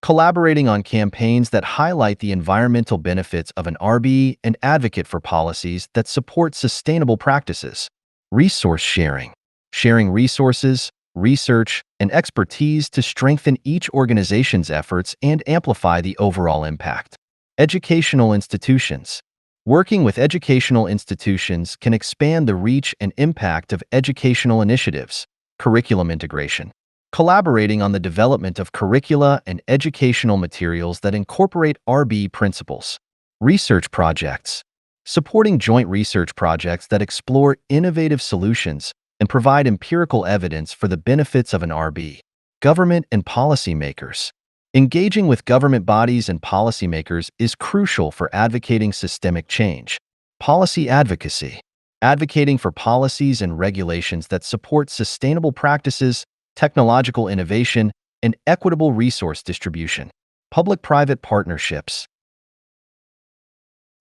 Collaborating on campaigns that highlight the environmental benefits of an RB and advocate for policies that support sustainable practices. Resource sharing. Sharing resources, research, and expertise to strengthen each organization's efforts and amplify the overall impact. Educational institutions. Working with educational institutions can expand the reach and impact of educational initiatives. Curriculum integration. Collaborating on the development of curricula and educational materials that incorporate RB principles. Research projects. Supporting joint research projects that explore innovative solutions and provide empirical evidence for the benefits of an RB. Government and policymakers. Engaging with government bodies and policymakers is crucial for advocating systemic change. Policy advocacy. Advocating for policies and regulations that support sustainable practices, technological innovation, and equitable resource distribution. Public-private partnerships.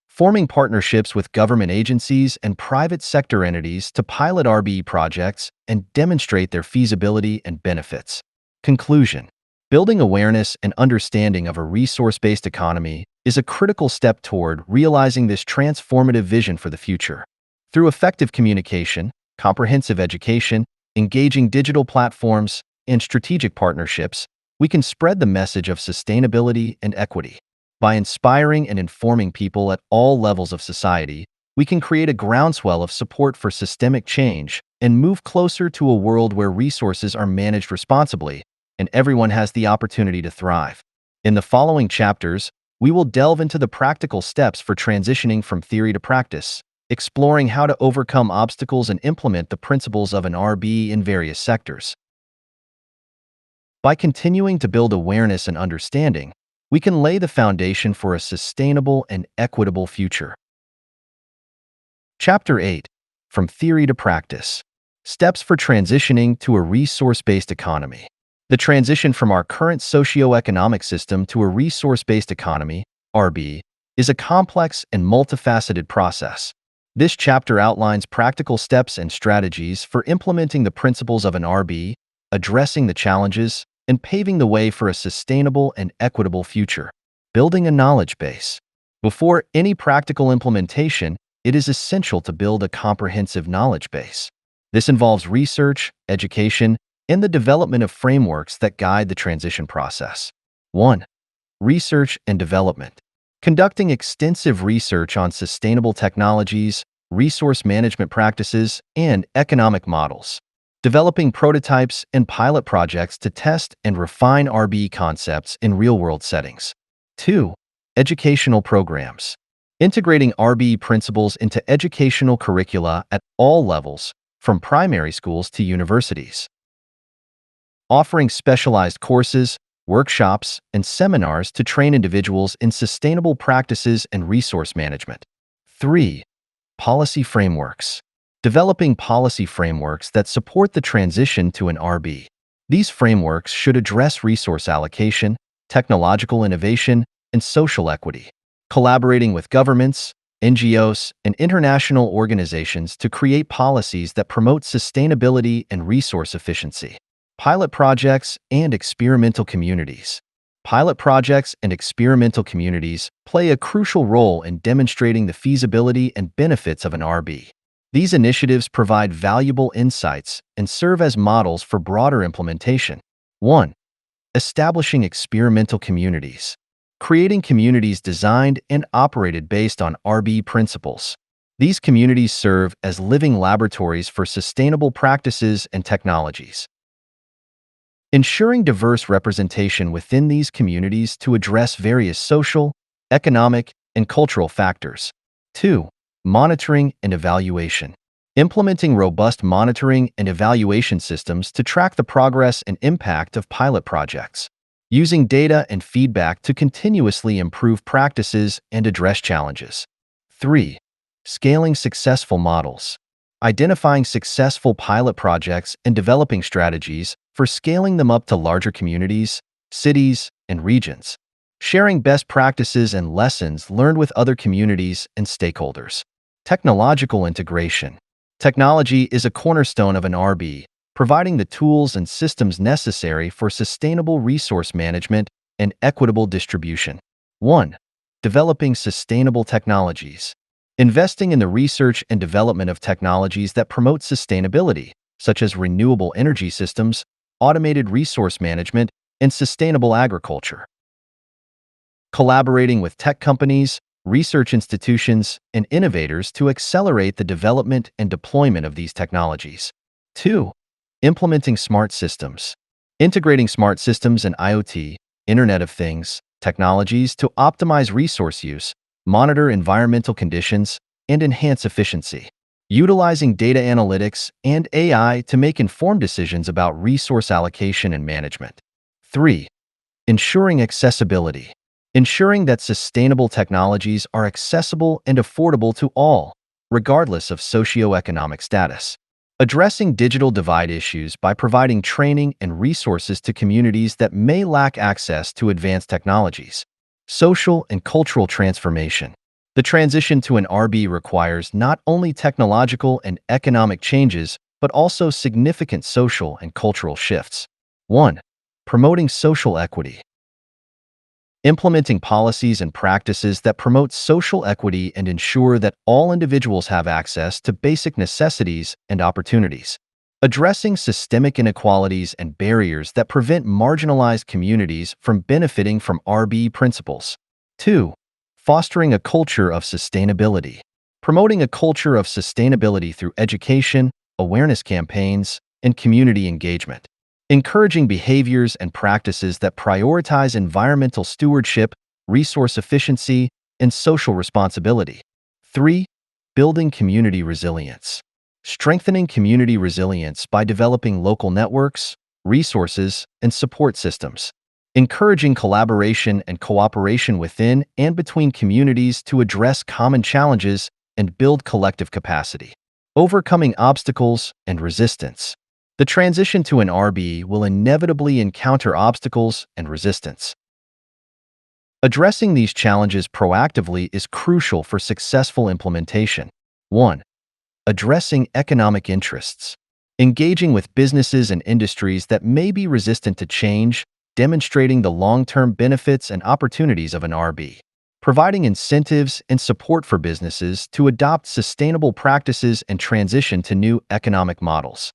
Forming partnerships with government agencies and private sector entities to pilot RBE projects and demonstrate their feasibility and benefits. Conclusion. Building awareness and understanding of a resource-based economy is a critical step toward realizing this transformative vision for the future. Through effective communication, comprehensive education, engaging digital platforms, and strategic partnerships, we can spread the message of sustainability and equity. By inspiring and informing people at all levels of society, we can create a groundswell of support for systemic change and move closer to a world where resources are managed responsibly and everyone has the opportunity to thrive. In the following chapters, we will delve into the practical steps for transitioning from theory to practice, exploring how to overcome obstacles and implement the principles of an RBE in various sectors. By continuing to build awareness and understanding, we can lay the foundation for a sustainable and equitable future. Chapter 8. From Theory to Practice. Steps for transitioning to a resource-based economy. The transition from our current socio-economic system to a resource-based economy, RBE, is a complex and multifaceted process. This chapter outlines practical steps and strategies for implementing the principles of an RBE, addressing the challenges, and paving the way for a sustainable and equitable future. Building a knowledge base. Before any practical implementation, it is essential to build a comprehensive knowledge base. This involves research, education, and the development of frameworks that guide the transition process. 1. Research and development. Conducting extensive research on sustainable technologies, resource management practices, and economic models. Developing prototypes and pilot projects to test and refine RBE concepts in real-world settings. 2. Educational programs. Integrating RBE principles into educational curricula at all levels, from primary schools to universities. Offering specialized courses, workshops, and seminars to train individuals in sustainable practices and resource management. 3. Policy frameworks. Developing policy frameworks that support the transition to an RBE. These frameworks should address resource allocation, technological innovation, and social equity. Collaborating with governments, NGOs, and international organizations to create policies that promote sustainability and resource efficiency. Pilot projects and experimental communities. Pilot projects and experimental communities play a crucial role in demonstrating the feasibility and benefits of an RBE. These initiatives provide valuable insights and serve as models for broader implementation. 1. Establishing experimental communities. Creating communities designed and operated based on RBE principles. These communities serve as living laboratories for sustainable practices and technologies. Ensuring diverse representation within these communities to address various social, economic, and cultural factors. 2. Monitoring and evaluation. Implementing robust monitoring and evaluation systems to track the progress and impact of pilot projects. Using data and feedback to continuously improve practices and address challenges. 3. Scaling successful models. Identifying successful pilot projects and developing strategies for scaling them up to larger communities, cities, and regions. Sharing best practices and lessons learned with other communities and stakeholders. Technological integration. Technology is a cornerstone of an RBE, providing the tools and systems necessary for sustainable resource management and equitable distribution. 1. Developing sustainable technologies. Investing in the research and development of technologies that promote sustainability, such as renewable energy systems, automated resource management, and sustainable agriculture. Collaborating with tech companies, research institutions, and innovators to accelerate the development and deployment of these technologies. 2. Implementing smart systems. Integrating smart systems and IoT, Internet of Things, technologies to optimize resource use, monitor environmental conditions, and enhance efficiency. Utilizing data analytics and AI to make informed decisions about resource allocation and management. 3. Ensuring accessibility. Ensuring that sustainable technologies are accessible and affordable to all, regardless of socioeconomic status. Addressing digital divide issues by providing training and resources to communities that may lack access to advanced technologies. Social and cultural transformation. The transition to an RB requires not only technological and economic changes, but also significant social and cultural shifts. 1. Promoting social equity. Implementing policies and practices that promote social equity and ensure that all individuals have access to basic necessities and opportunities. Addressing systemic inequalities and barriers that prevent marginalized communities from benefiting from RB principles. 2. Fostering a culture of sustainability. Promoting a culture of sustainability through education, awareness campaigns, and community engagement. Encouraging behaviors and practices that prioritize environmental stewardship, resource efficiency, and social responsibility. 3. Building community resilience. Strengthening community resilience by developing local networks, resources, and support systems. Encouraging collaboration and cooperation within and between communities to address common challenges and build collective capacity. Overcoming obstacles and resistance. The transition to an RB will inevitably encounter obstacles and resistance. Addressing these challenges proactively is crucial for successful implementation. 1. Addressing economic interests. Engaging with businesses and industries that may be resistant to change, demonstrating the long-term benefits and opportunities of an RB. Providing incentives and support for businesses to adopt sustainable practices and transition to new economic models.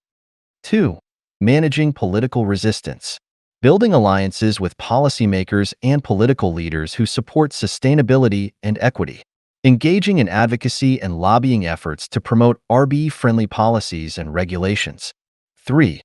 2. Managing political resistance. Building alliances with policymakers and political leaders who support sustainability and equity. Engaging in advocacy and lobbying efforts to promote RB-friendly policies and regulations. 3.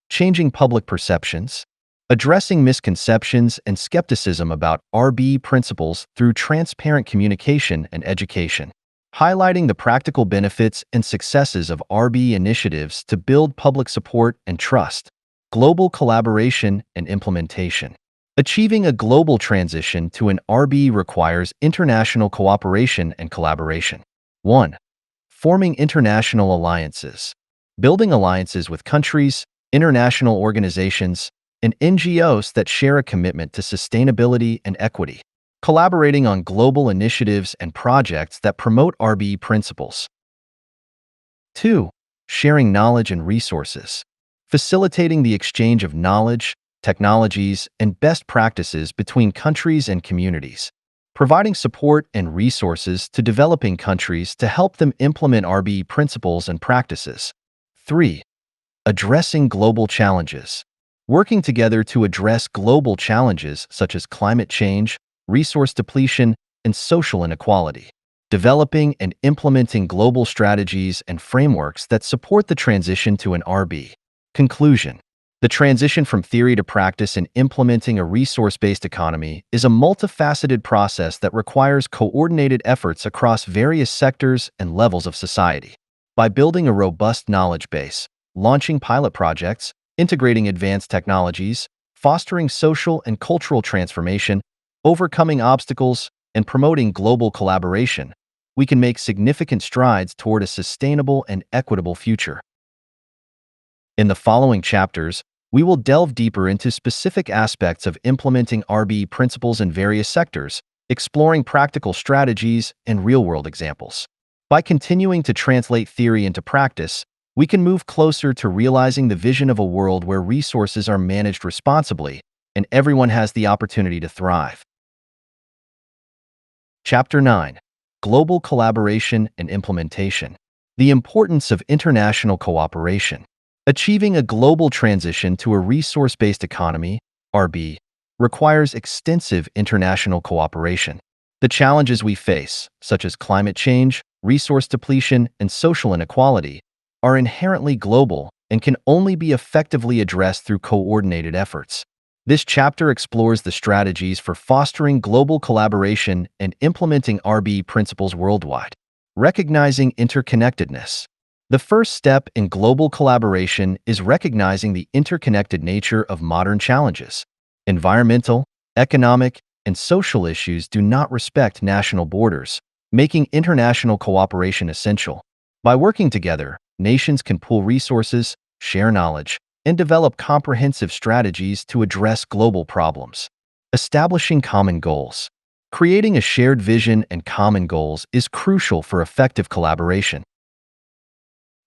Changing public perceptions. Addressing misconceptions and skepticism about RB principles through transparent communication and education. Highlighting the practical benefits and successes of RB initiatives to build public support and trust. Global collaboration and implementation. Achieving a global transition to an RB requires international cooperation and collaboration. 1. Forming international alliances. Building alliances with countries, international organizations, and NGOs that share a commitment to sustainability and equity. Collaborating on global initiatives and projects that promote RB principles. 2. Sharing knowledge and resources. Facilitating the exchange of knowledge, technologies, and best practices between countries and communities. Providing support and resources to developing countries to help them implement RB principles and practices. 3. Addressing global challenges. Working together to address global challenges such as climate change, resource depletion, and social inequality. Developing and implementing global strategies and frameworks that support the transition to an RB. Conclusion. The transition from theory to practice in implementing a resource-based economy is a multifaceted process that requires coordinated efforts across various sectors and levels of society. By building a robust knowledge base, launching pilot projects, integrating advanced technologies, fostering social and cultural transformation, overcoming obstacles, and promoting global collaboration, we can make significant strides toward a sustainable and equitable future. In the following chapters, we will delve deeper into specific aspects of implementing RB principles in various sectors, exploring practical strategies and real-world examples. By continuing to translate theory into practice, we can move closer to realizing the vision of a world where resources are managed responsibly and everyone has the opportunity to thrive. Chapter 9. Global Collaboration and Implementation. The importance of international cooperation. Achieving a global transition to a resource-based economy, RB, requires extensive international cooperation. The challenges we face, such as climate change, resource depletion, and social inequality, are inherently global and can only be effectively addressed through coordinated efforts. This chapter explores the strategies for fostering global collaboration and implementing RB principles worldwide. Recognizing interconnectedness. The first step in global collaboration is recognizing the interconnected nature of modern challenges. Environmental, economic, and social issues do not respect national borders, making international cooperation essential. By working together, nations can pool resources, share knowledge, and develop comprehensive strategies to address global problems. Establishing common goals. Creating a shared vision and common goals is crucial for effective collaboration.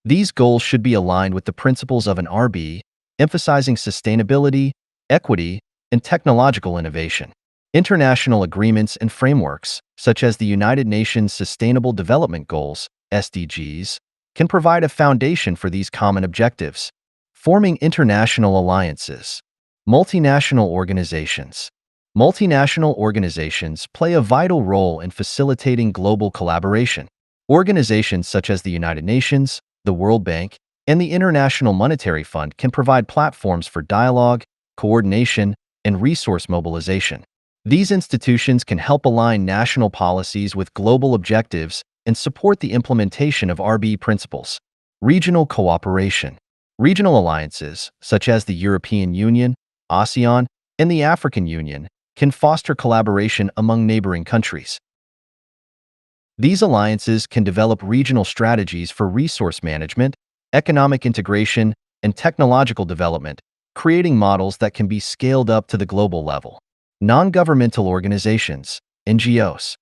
These goals should be aligned with the principles of an RB, emphasizing sustainability, equity, and technological innovation. International agreements and frameworks, such as the United Nations Sustainable Development Goals, SDGs, can provide a foundation for these common objectives. Forming international alliances. Multinational organizations. Multinational organizations play a vital role in facilitating global collaboration. Organizations such as the United Nations, the World Bank, and the International Monetary Fund can provide platforms for dialogue, coordination, and resource mobilization. These institutions can help align national policies with global objectives and support the implementation of RB principles. Regional cooperation. Regional alliances, such as the European Union, ASEAN, and the African Union, can foster collaboration among neighboring countries. These alliances can develop regional strategies for resource management, economic integration, and technological development, creating models that can be scaled up to the global level. Non-governmental organizations, NGOs.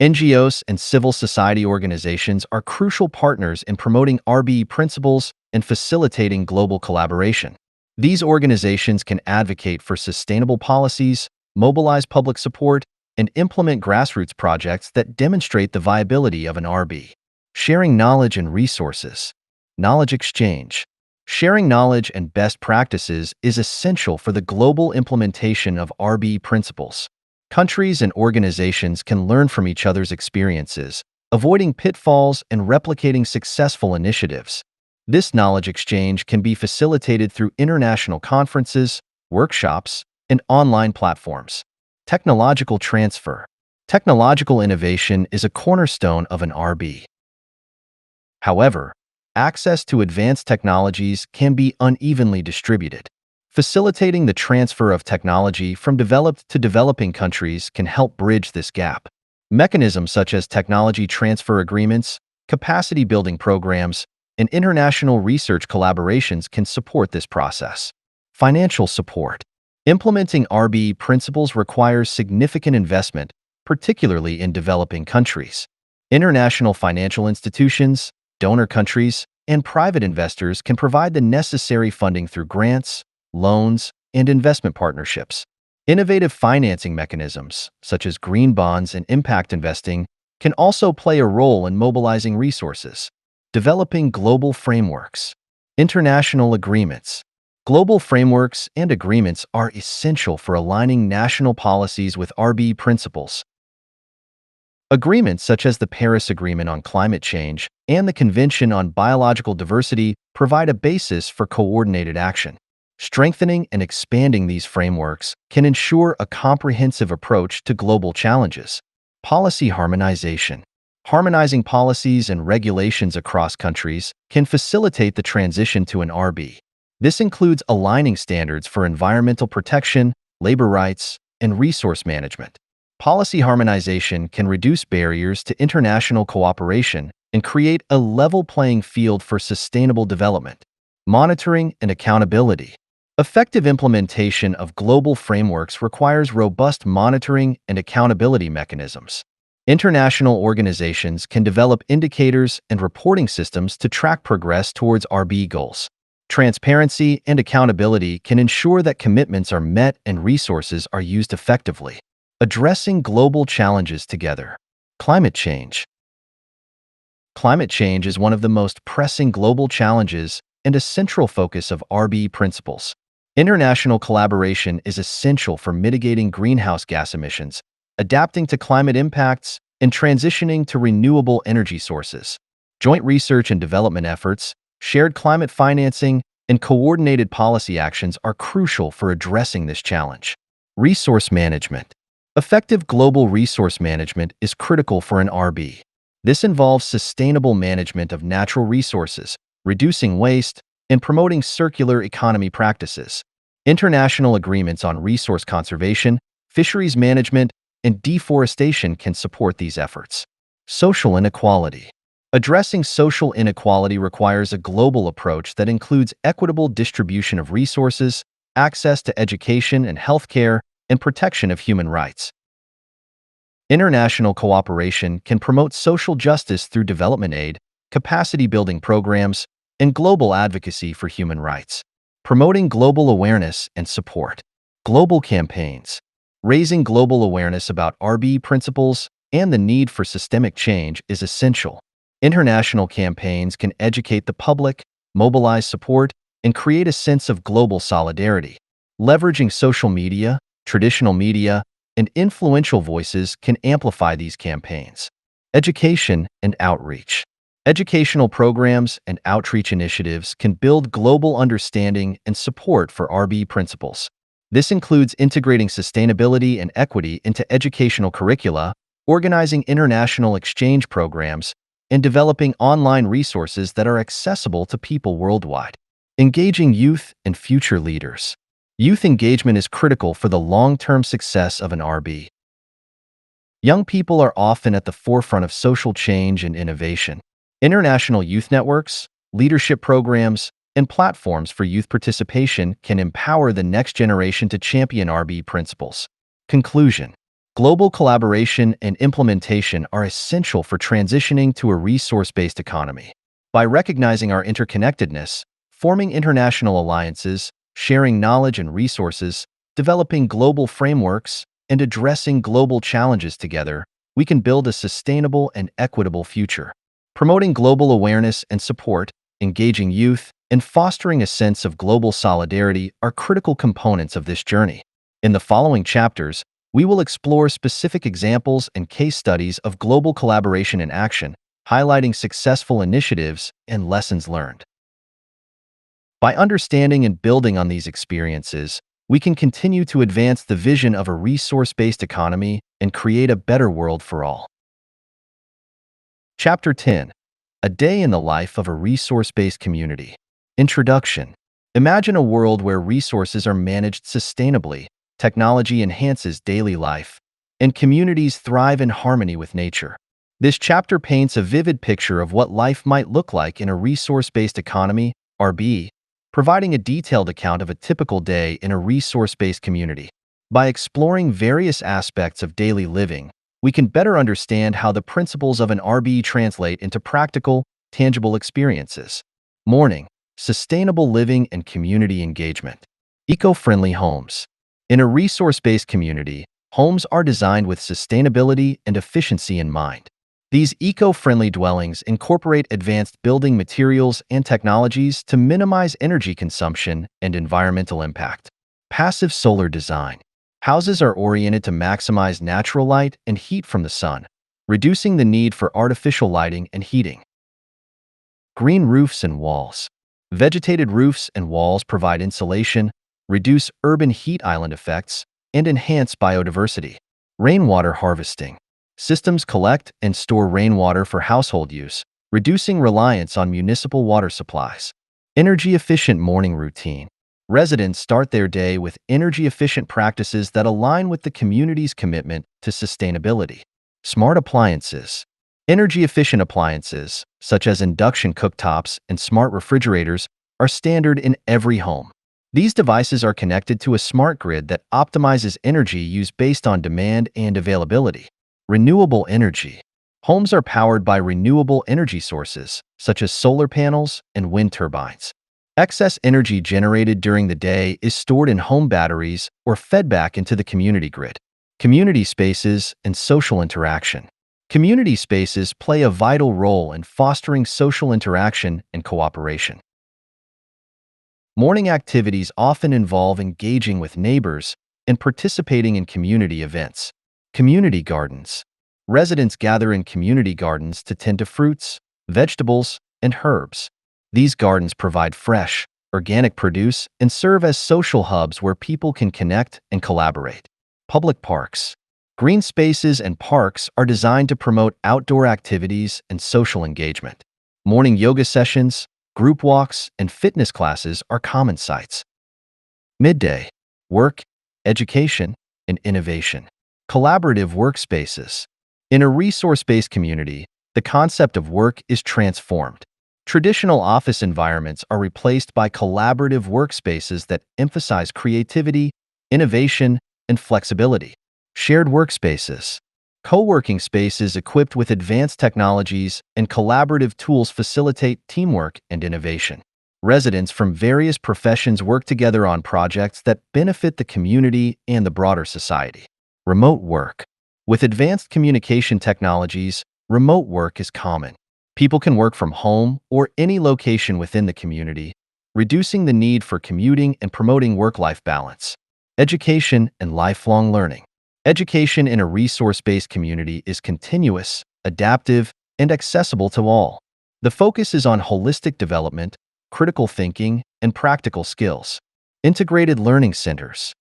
NGOs and civil society organizations are crucial partners in promoting RBE principles and facilitating global collaboration. These organizations can advocate for sustainable policies, mobilize public support, and implement grassroots projects that demonstrate the viability of an RB. Sharing knowledge and resources. Knowledge exchange. Sharing knowledge and best practices is essential for the global implementation of RB principles. Countries and organizations can learn from each other's experiences, avoiding pitfalls and replicating successful initiatives. This knowledge exchange can be facilitated through international conferences, workshops, and online platforms. Technological transfer. Technological innovation is a cornerstone of an RB. However, access to advanced technologies can be unevenly distributed. Facilitating the transfer of technology from developed to developing countries can help bridge this gap. Mechanisms such as technology transfer agreements, capacity-building programs, and international research collaborations can support this process. Financial support. Implementing RB principles requires significant investment, particularly in developing countries. International financial institutions, donor countries, and private investors can provide the necessary funding through grants, loans, and investment partnerships. Innovative financing mechanisms, such as green bonds and impact investing, can also play a role in mobilizing resources. Developing global frameworks. International agreements. Global frameworks and agreements are essential for aligning national policies with RB principles. Agreements such as the Paris Agreement on Climate Change and the Convention on Biological Diversity provide a basis for coordinated action. Strengthening and expanding these frameworks can ensure a comprehensive approach to global challenges. Policy harmonization. Harmonizing policies and regulations across countries can facilitate the transition to an RB. This includes aligning standards for environmental protection, labor rights, and resource management. Policy harmonization can reduce barriers to international cooperation and create a level playing field for sustainable development. Monitoring and accountability. Effective implementation of global frameworks requires robust monitoring and accountability mechanisms. International organizations can develop indicators and reporting systems to track progress towards RB goals. Transparency and accountability can ensure that commitments are met and resources are used effectively. Addressing global challenges together. Climate change. Climate change is one of the most pressing global challenges and a central focus of RB principles. International collaboration is essential for mitigating greenhouse gas emissions, adapting to climate impacts, and transitioning to renewable energy sources. Joint research and development efforts, shared climate financing, and coordinated policy actions are crucial for addressing this challenge. Resource management. Effective global resource management is critical for an RB. This involves sustainable management of natural resources, reducing waste, and promoting circular economy practices. International agreements on resource conservation, fisheries management, and deforestation can support these efforts. Social inequality. Addressing social inequality requires a global approach that includes equitable distribution of resources, access to education and healthcare, and protection of human rights. International cooperation can promote social justice through development aid, capacity-building programs, and global advocacy for human rights. Promoting global awareness and support. Global campaigns. Raising global awareness about RB principles and the need for systemic change is essential. International campaigns can educate the public, mobilize support, and create a sense of global solidarity. Leveraging social media, traditional media, and influential voices can amplify these campaigns. Education and outreach. Educational programs and outreach initiatives can build global understanding and support for RB principles. This includes integrating sustainability and equity into educational curricula, organizing international exchange programs, and developing online resources that are accessible to people worldwide. Engaging youth and future leaders. Youth engagement is critical for the long-term success of an RB. Young people are often at the forefront of social change and innovation. International youth networks, leadership programs, and platforms for youth participation can empower the next generation to champion RB principles. Conclusion. Global collaboration and implementation are essential for transitioning to a resource-based economy. By recognizing our interconnectedness, forming international alliances, sharing knowledge and resources, developing global frameworks, and addressing global challenges together, we can build a sustainable and equitable future. Promoting global awareness and support, engaging youth, and fostering a sense of global solidarity are critical components of this journey. In the following chapters, we will explore specific examples and case studies of global collaboration in action, highlighting successful initiatives and lessons learned. By understanding and building on these experiences, we can continue to advance the vision of a resource-based economy and create a better world for all. Chapter 10. A Day in the Life of a Resource-Based Community. Introduction. Imagine a world where resources are managed sustainably, technology enhances daily life, and communities thrive in harmony with nature. This chapter paints a vivid picture of what life might look like in a resource-based economy, RB, providing a detailed account of a typical day in a resource-based community. By exploring various aspects of daily living, we can better understand how the principles of an RB translate into practical, tangible experiences. Morning. Sustainable living and community engagement. Eco-friendly homes. In a resource-based community, homes are designed with sustainability and efficiency in mind. These eco-friendly dwellings incorporate advanced building materials and technologies to minimize energy consumption and environmental impact. Passive solar design. Houses are oriented to maximize natural light and heat from the sun, reducing the need for artificial lighting and heating. Green roofs and walls. Vegetated roofs and walls provide insulation, reduce urban heat island effects, and enhance biodiversity. Rainwater harvesting. Systems collect and store rainwater for household use, reducing reliance on municipal water supplies. Energy-efficient morning routine. Residents start their day with energy-efficient practices that align with the community's commitment to sustainability. Smart appliances. Energy-efficient appliances, such as induction cooktops and smart refrigerators, are standard in every home. These devices are connected to a smart grid that optimizes energy use based on demand and availability. Renewable energy. Homes are powered by renewable energy sources, such as solar panels and wind turbines. Excess energy generated during the day is stored in home batteries or fed back into the community grid. Community spaces and social interaction. Community spaces play a vital role in fostering social interaction and cooperation. Morning activities often involve engaging with neighbors and participating in community events. Community gardens. Residents gather in community gardens to tend to fruits, vegetables, and herbs. These gardens provide fresh, organic produce and serve as social hubs where people can connect and collaborate. Public parks. Green spaces and parks are designed to promote outdoor activities and social engagement. Morning yoga sessions, group walks, and fitness classes are common sights. Midday. Work, education, and innovation. Collaborative workspaces. In a resource-based community, the concept of work is transformed. Traditional office environments are replaced by collaborative workspaces that emphasize creativity, innovation, and flexibility. Shared workspaces. Co-working spaces equipped with advanced technologies and collaborative tools facilitate teamwork and innovation. Residents from various professions work together on projects that benefit the community and the broader society. Remote work. With advanced communication technologies, remote work is common. People can work from home or any location within the community, reducing the need for commuting and promoting work-life balance. Education and lifelong learning. Education in a resource-based community is continuous, adaptive, and accessible to all. The focus is on holistic development, critical thinking, and practical skills. Integrated learning centers.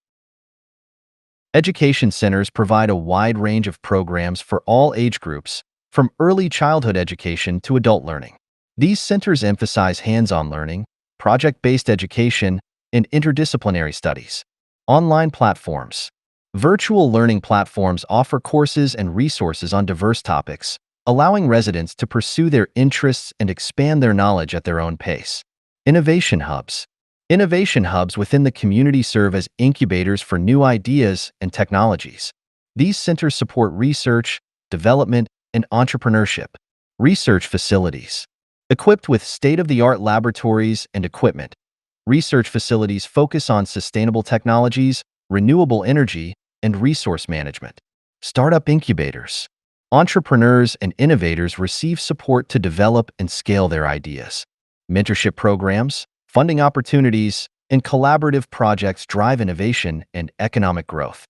Education centers provide a wide range of programs for all age groups, from early childhood education to adult learning. These centers emphasize hands-on learning, project-based education, and interdisciplinary studies. Online platforms. Virtual learning platforms offer courses and resources on diverse topics, allowing residents to pursue their interests and expand their knowledge at their own pace. Innovation hubs. Innovation hubs within the community serve as incubators for new ideas and technologies. These centers support research, development, and entrepreneurship. Research facilities. Equipped with state-of-the-art laboratories and equipment, research facilities focus on sustainable technologies, renewable energy, and resource management. Startup incubators. Entrepreneurs and innovators receive support to develop and scale their ideas. Mentorship programs, funding opportunities, and collaborative projects drive innovation and economic growth.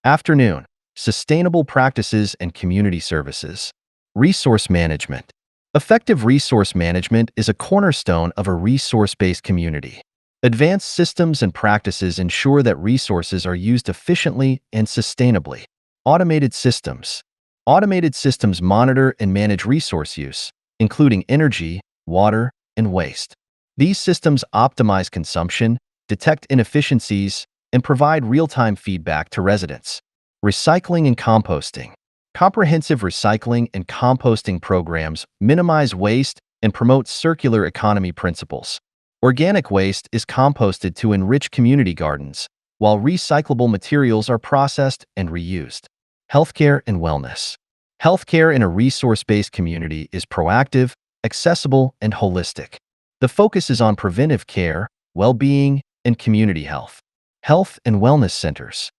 Afternoon. Sustainable practices and community services. Resource management. Effective resource management is a cornerstone of a resource-based community. Advanced systems and practices ensure that resources are used efficiently and sustainably. Automated systems. Automated systems monitor and manage resource use, including energy, water, and waste. These systems optimize consumption, detect inefficiencies, and provide real-time feedback to residents. Recycling and composting. Comprehensive recycling and composting programs minimize waste and promote circular economy principles. Organic waste is composted to enrich community gardens, while recyclable materials are processed and reused. Healthcare and wellness. Healthcare in a resource-based community is proactive, accessible, and holistic. The focus is on preventive care, well-being, and community health. Health and wellness centers.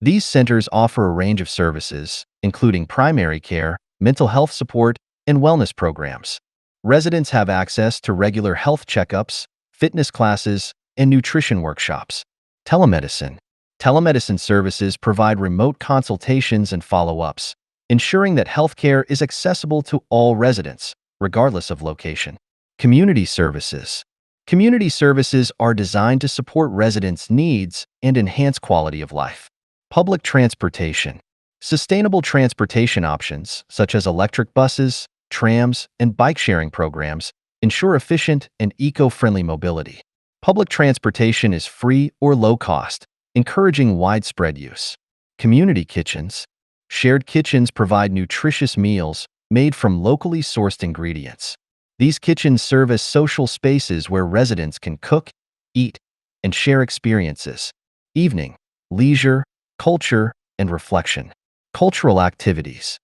These centers offer a range of services, including primary care, mental health support, and wellness programs. Residents have access to regular health checkups, fitness classes, and nutrition workshops. Telemedicine. Telemedicine services provide remote consultations and follow-ups, ensuring that healthcare is accessible to all residents, regardless of location. Community services. Community services are designed to support residents' needs and enhance quality of life. Public transportation. Sustainable transportation options, such as electric buses, trams, and bike-sharing programs, ensure efficient and eco-friendly mobility. Public transportation is free or low-cost, encouraging widespread use. Community kitchens. Shared kitchens provide nutritious meals made from locally sourced ingredients. These kitchens serve as social spaces where residents can cook, eat, and share experiences. Evening, leisure, culture, and reflection. Cultural activities.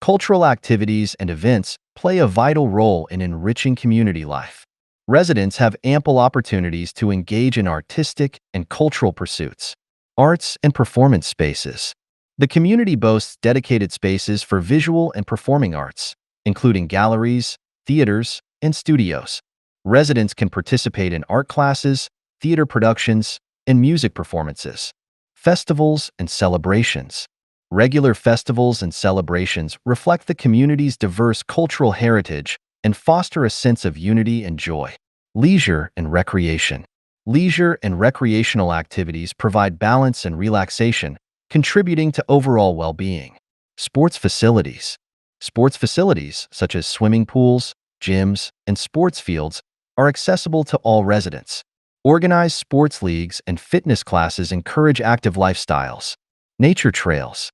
Cultural activities and events play a vital role in enriching community life. Residents have ample opportunities to engage in artistic and cultural pursuits. Arts and performance spaces. The community boasts dedicated spaces for visual and performing arts, including galleries, theaters, and studios. Residents can participate in art classes, theater productions, and music performances. Festivals and celebrations. Regular festivals and celebrations reflect the community's diverse cultural heritage and foster a sense of unity and joy. Leisure and recreation. Leisure and recreational activities provide balance and relaxation, contributing to overall well-being. Sports facilities. Sports facilities, such as swimming pools, gyms, and sports fields, are accessible to all residents. Organized sports leagues and fitness classes encourage active lifestyles. Nature trails.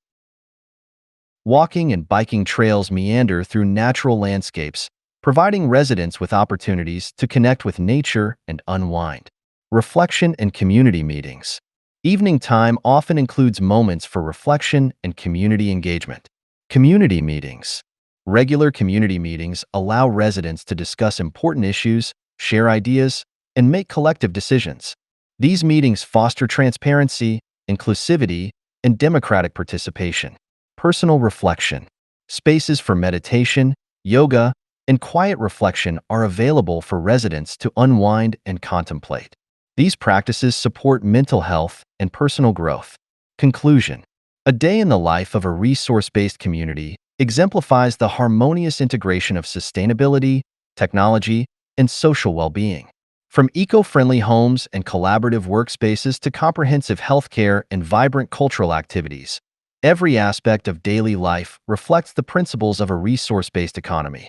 Walking and biking trails meander through natural landscapes, providing residents with opportunities to connect with nature and unwind. Reflection and community meetings. Evening time often includes moments for reflection and community engagement. Community meetings. Regular community meetings allow residents to discuss important issues, share ideas, and make collective decisions. These meetings foster transparency, inclusivity, and democratic participation. Personal reflection. Spaces for meditation, yoga, and quiet reflection are available for residents to unwind and contemplate. These practices support mental health and personal growth. Conclusion. A day in the life of a resource-based community exemplifies the harmonious integration of sustainability, technology, and social well-being. From eco-friendly homes and collaborative workspaces to comprehensive healthcare and vibrant cultural activities, every aspect of daily life reflects the principles of a resource-based economy.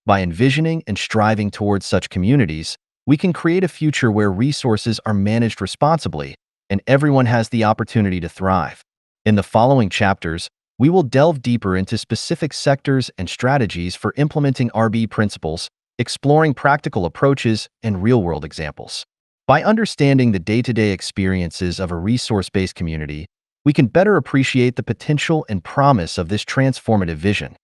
By envisioning and striving towards such communities, we can create a future where resources are managed responsibly and everyone has the opportunity to thrive. In the following chapters, we will delve deeper into specific sectors and strategies for implementing RB principles, exploring practical approaches and real-world examples. By understanding the day-to-day experiences of a resource-based community, we can better appreciate the potential and promise of this transformative vision.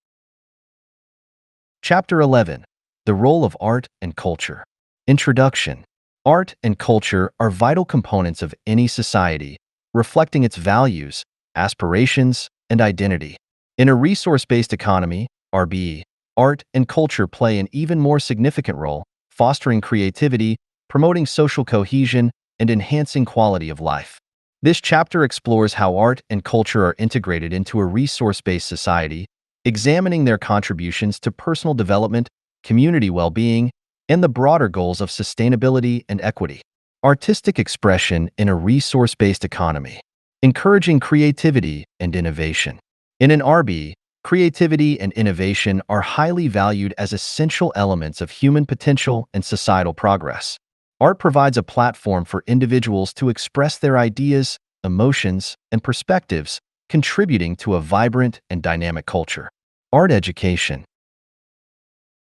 Chapter 11. The Role of Art and Culture. Introduction. Art and culture are vital components of any society, reflecting its values, aspirations, and identity. In a resource-based economy, RBE, art and culture play an even more significant role, fostering creativity, promoting social cohesion, and enhancing quality of life. This chapter explores how art and culture are integrated into a resource-based society, examining their contributions to personal development, community well-being, and the broader goals of sustainability and equity. Artistic expression in a resource-based economy. Encouraging creativity and innovation. In an RB, creativity and innovation are highly valued as essential elements of human potential and societal progress. Art provides a platform for individuals to express their ideas, emotions, and perspectives, contributing to a vibrant and dynamic culture. Art education.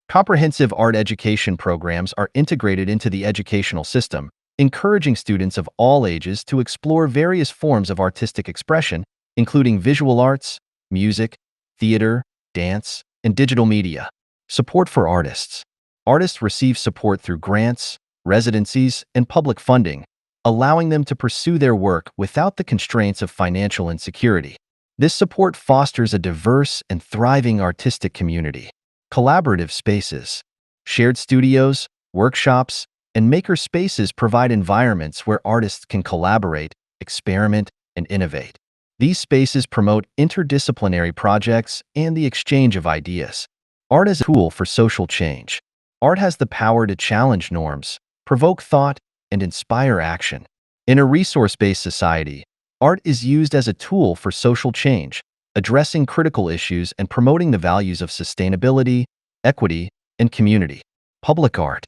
Comprehensive art education programs are integrated into the educational system, encouraging students of all ages to explore various forms of artistic expression, including visual arts, music, theater, dance, and digital media. Support for artists. Artists receive support through grants, residencies, and public funding, allowing them to pursue their work without the constraints of financial insecurity. This support fosters a diverse and thriving artistic community. Collaborative spaces. Shared studios, workshops, and maker spaces provide environments where artists can collaborate, experiment, and innovate. These spaces promote interdisciplinary projects and the exchange of ideas. Art as a tool for social change. Art has the power to challenge norms, provoke thought, and inspire action. In a resource-based society, art is used as a tool for social change, addressing critical issues and promoting the values of sustainability, equity, and community. Public art.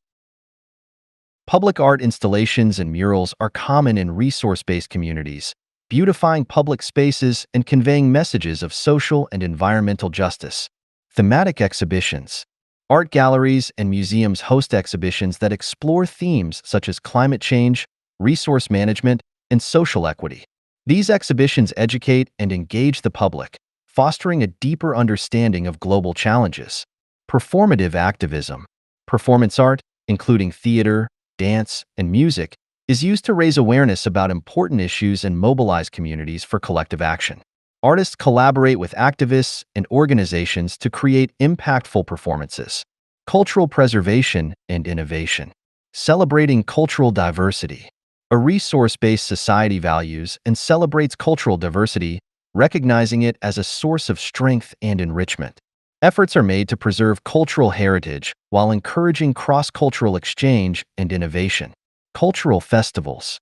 Public art installations and murals are common in resource-based communities, beautifying public spaces and conveying messages of social and environmental justice. Thematic exhibitions. Art galleries and museums host exhibitions that explore themes such as climate change, resource management, and social equity. These exhibitions educate and engage the public, fostering a deeper understanding of global challenges. Performative activism. Performance art, including theater, dance, and music, is used to raise awareness about important issues and mobilize communities for collective action. Artists collaborate with activists and organizations to create impactful performances. Cultural preservation and innovation. Celebrating cultural diversity. A resource-based society values and celebrates cultural diversity, recognizing it as a source of strength and enrichment. Efforts are made to preserve cultural heritage while encouraging cross-cultural exchange and innovation. Cultural festivals.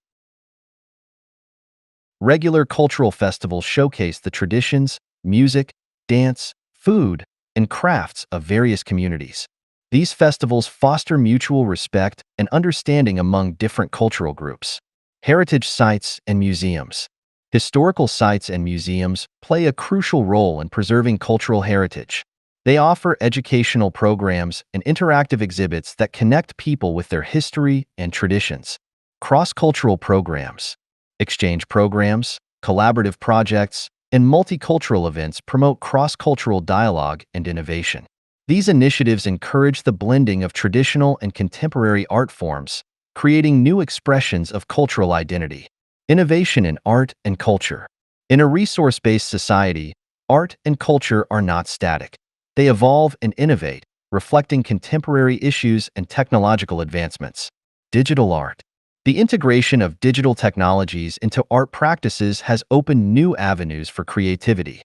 Regular cultural festivals showcase the traditions, music, dance, food, and crafts of various communities. These festivals foster mutual respect and understanding among different cultural groups. Heritage sites and museums. Historical sites and museums play a crucial role in preserving cultural heritage. They offer educational programs and interactive exhibits that connect people with their history and traditions. Cross-cultural programs. Exchange programs, collaborative projects, and multicultural events promote cross-cultural dialogue and innovation. These initiatives encourage the blending of traditional and contemporary art forms, creating new expressions of cultural identity. Innovation in art and culture. In a resource-based society, art and culture are not static. They evolve and innovate, reflecting contemporary issues and technological advancements. Digital art. The integration of digital technologies into art practices has opened new avenues for creativity.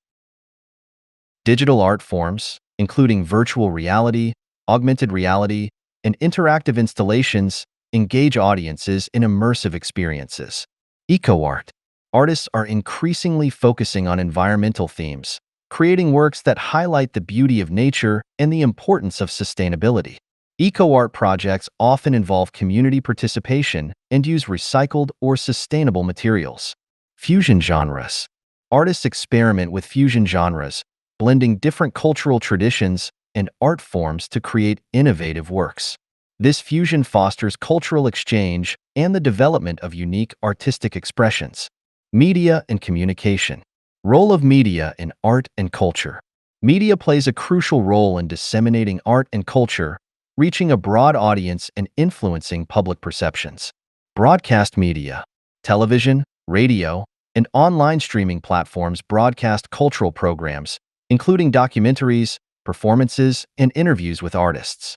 Digital art forms, including virtual reality, augmented reality, and interactive installations, engage audiences in immersive experiences. Eco-art. Artists are increasingly focusing on environmental themes, creating works that highlight the beauty of nature and the importance of sustainability. Eco-art projects often involve community participation and use recycled or sustainable materials. Fusion genres. Artists experiment with fusion genres, blending different cultural traditions and art forms to create innovative works. This fusion fosters cultural exchange and the development of unique artistic expressions. Media and communication. Role of media in art and culture. Media plays a crucial role in disseminating art and culture, reaching a broad audience and influencing public perceptions. Broadcast media. Television, radio, and online streaming platforms broadcast cultural programs, including documentaries, performances, and interviews with artists.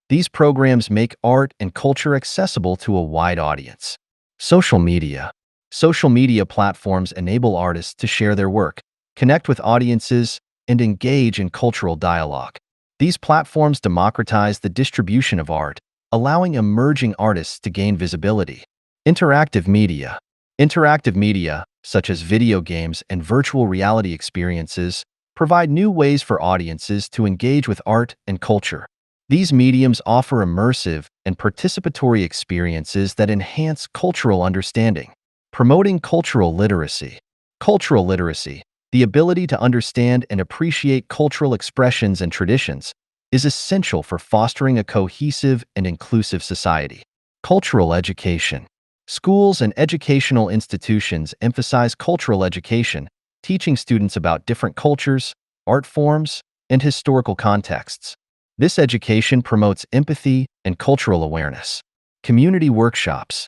These programs make art and culture accessible to a wide audience. Social media. Social media platforms enable artists to share their work, connect with audiences, and engage in cultural dialogue. These platforms democratize the distribution of art, allowing emerging artists to gain visibility. Interactive media. Interactive media, such as video games and virtual reality experiences, provide new ways for audiences to engage with art and culture. These mediums offer immersive and participatory experiences that enhance cultural understanding. Promoting cultural literacy. Cultural literacy, the ability to understand and appreciate cultural expressions and traditions, is essential for fostering a cohesive and inclusive society. Cultural education. Schools and educational institutions emphasize cultural education, teaching students about different cultures, art forms, and historical contexts. This education promotes empathy and cultural awareness. Community workshops.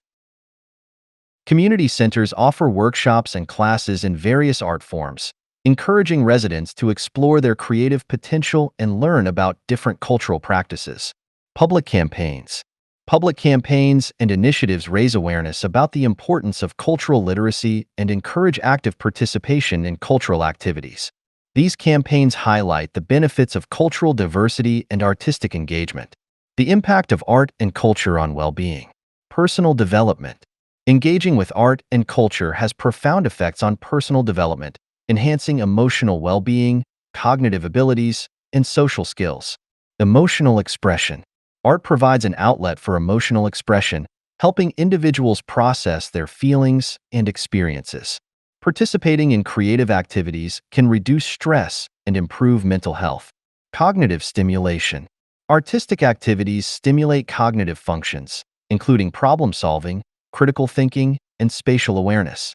Community centers offer workshops and classes in various art forms, encouraging residents to explore their creative potential and learn about different cultural practices. Public campaigns. Public campaigns and initiatives raise awareness about the importance of cultural literacy and encourage active participation in cultural activities. These campaigns highlight the benefits of cultural diversity and artistic engagement. The impact of art and culture on well-being. Personal development. Engaging with art and culture has profound effects on personal development, enhancing emotional well-being, cognitive abilities, and social skills. Emotional expression. Art provides an outlet for emotional expression, helping individuals process their feelings and experiences. Participating in creative activities can reduce stress and improve mental health. Cognitive stimulation. Artistic activities stimulate cognitive functions, including problem-solving, critical thinking, and spatial awareness.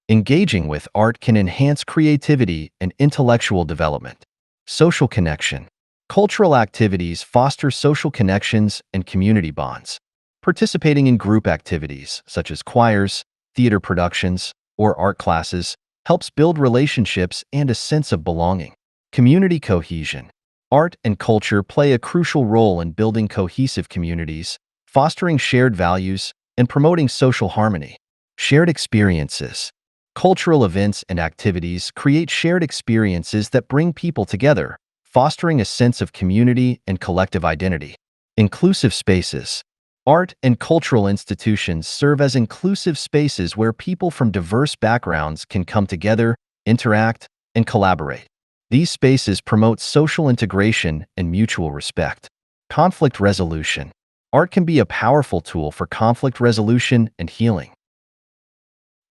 Engaging with art can enhance creativity and intellectual development. Social connection. Cultural activities foster social connections and community bonds. Participating in group activities, such as choirs, theater productions, or art classes, helps build relationships and a sense of belonging. Community cohesion. Art and culture play a crucial role in building cohesive communities, fostering shared values, and promoting social harmony. Shared experiences. Cultural events and activities create shared experiences that bring people together, fostering a sense of community and collective identity. Inclusive spaces. Art and cultural institutions serve as inclusive spaces where people from diverse backgrounds can come together, interact, and collaborate. These spaces promote social integration and mutual respect. Conflict resolution. Art can be a powerful tool for conflict resolution and healing.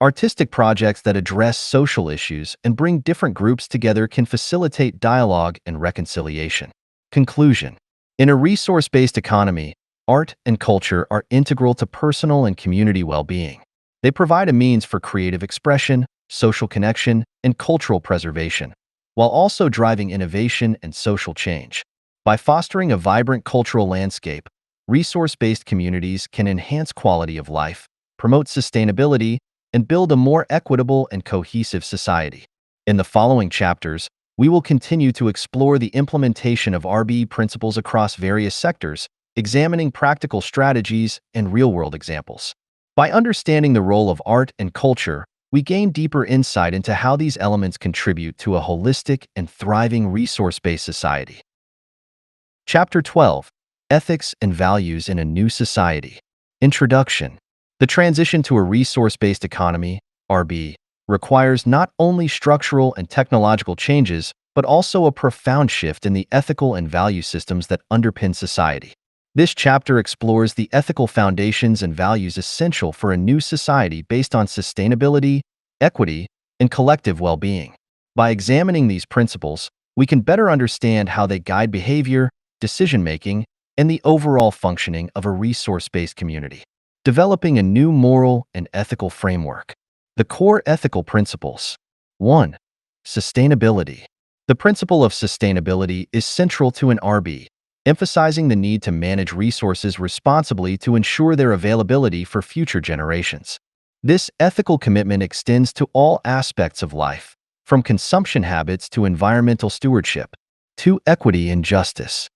Artistic projects that address social issues and bring different groups together can facilitate dialogue and reconciliation. Conclusion. In a resource-based economy, art and culture are integral to personal and community well-being. They provide a means for creative expression, social connection, and cultural preservation, while also driving innovation and social change. By fostering a vibrant cultural landscape, resource-based communities can enhance quality of life, promote sustainability, and build a more equitable and cohesive society. In the following chapters, we will continue to explore the implementation of RBE principles across various sectors, examining practical strategies and real-world examples. By understanding the role of art and culture, we gain deeper insight into how these elements contribute to a holistic and thriving resource-based society. Chapter 12. Ethics and Values in a New Society. Introduction. The transition to a resource-based economy, RB, requires not only structural and technological changes, but also a profound shift in the ethical and value systems that underpin society. This chapter explores the ethical foundations and values essential for a new society based on sustainability, equity, and collective well-being. By examining these principles, we can better understand how they guide behavior, decision-making, and the overall functioning of a resource-based community. Developing a new moral and ethical framework. The core ethical principles. 1. Sustainability. The principle of sustainability is central to an RB, emphasizing the need to manage resources responsibly to ensure their availability for future generations. This ethical commitment extends to all aspects of life, from consumption habits to environmental stewardship. 2. Equity and justice.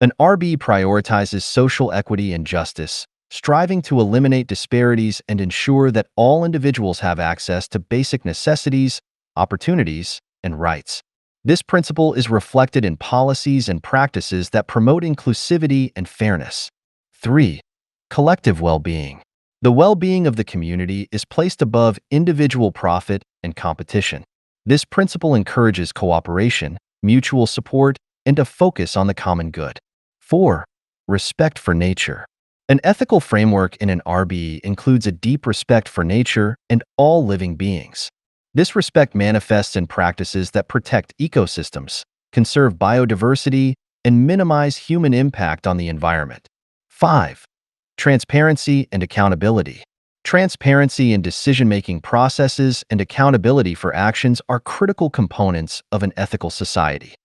An RB prioritizes social equity and justice, striving to eliminate disparities and ensure that all individuals have access to basic necessities, opportunities, and rights. This principle is reflected in policies and practices that promote inclusivity and fairness. 3. Collective well-being. The well-being of the community is placed above individual profit and competition. This principle encourages cooperation, mutual support, and a focus on the common good. 4. Respect for nature. An ethical framework in an RB includes a deep respect for nature and all living beings. This respect manifests in practices that protect ecosystems, conserve biodiversity, and minimize human impact on the environment. 5. Transparency and accountability. Transparency in decision-making processes and accountability for actions are critical components of an ethical society.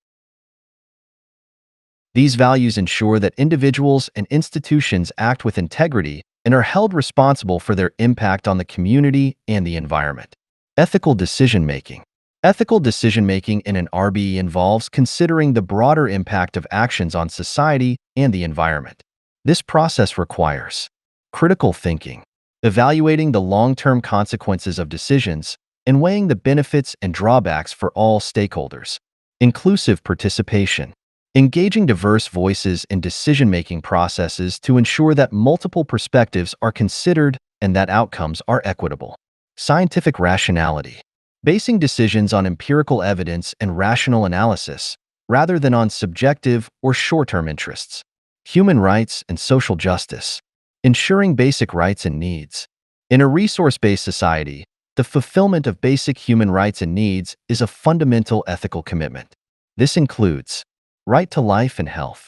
These values ensure that individuals and institutions act with integrity and are held responsible for their impact on the community and the environment. Ethical decision-making. Ethical decision-making in an RB involves considering the broader impact of actions on society and the environment. This process requires critical thinking, evaluating the long-term consequences of decisions, and weighing the benefits and drawbacks for all stakeholders. Inclusive participation. Engaging diverse voices in decision-making processes to ensure that multiple perspectives are considered and that outcomes are equitable. Scientific rationality. Basing decisions on empirical evidence and rational analysis, rather than on subjective or short-term interests. Human rights and social justice. Ensuring basic rights and needs. In a resource-based society, the fulfillment of basic human rights and needs is a fundamental ethical commitment. This includes right to life and health,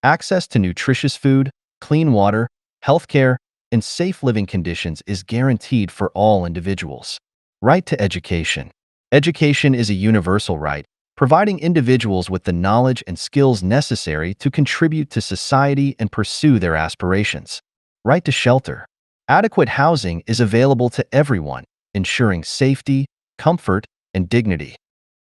access to nutritious food, clean water, healthcare, and safe living conditions is guaranteed for all individuals. Right to education. Education is a universal right, providing individuals with the knowledge and skills necessary to contribute to society and pursue their aspirations. Right to shelter. Adequate housing is available to everyone, ensuring safety, comfort, and dignity.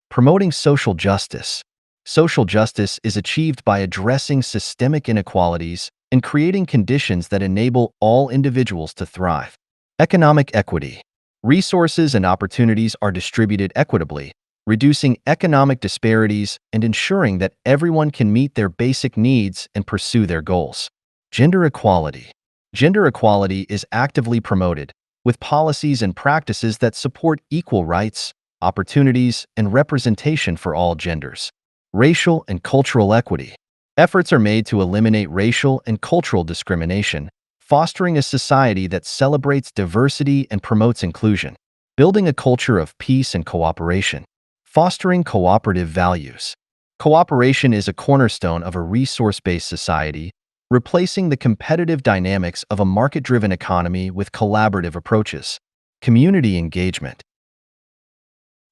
Promoting social justice. Social justice is achieved by addressing systemic inequalities and creating conditions that enable all individuals to thrive. Economic equity. Resources and opportunities are distributed equitably, reducing economic disparities and ensuring that everyone can meet their basic needs and pursue their goals. Gender equality. Gender equality is actively promoted, with policies and practices that support equal rights, opportunities, and representation for all genders. Racial and cultural equity. Efforts are made to eliminate racial and cultural discrimination, fostering a society that celebrates diversity and promotes inclusion. Building a culture of peace and cooperation. Fostering cooperative values. Cooperation is a cornerstone of a resource-based society, replacing the competitive dynamics of a market-driven economy with collaborative approaches. Community engagement.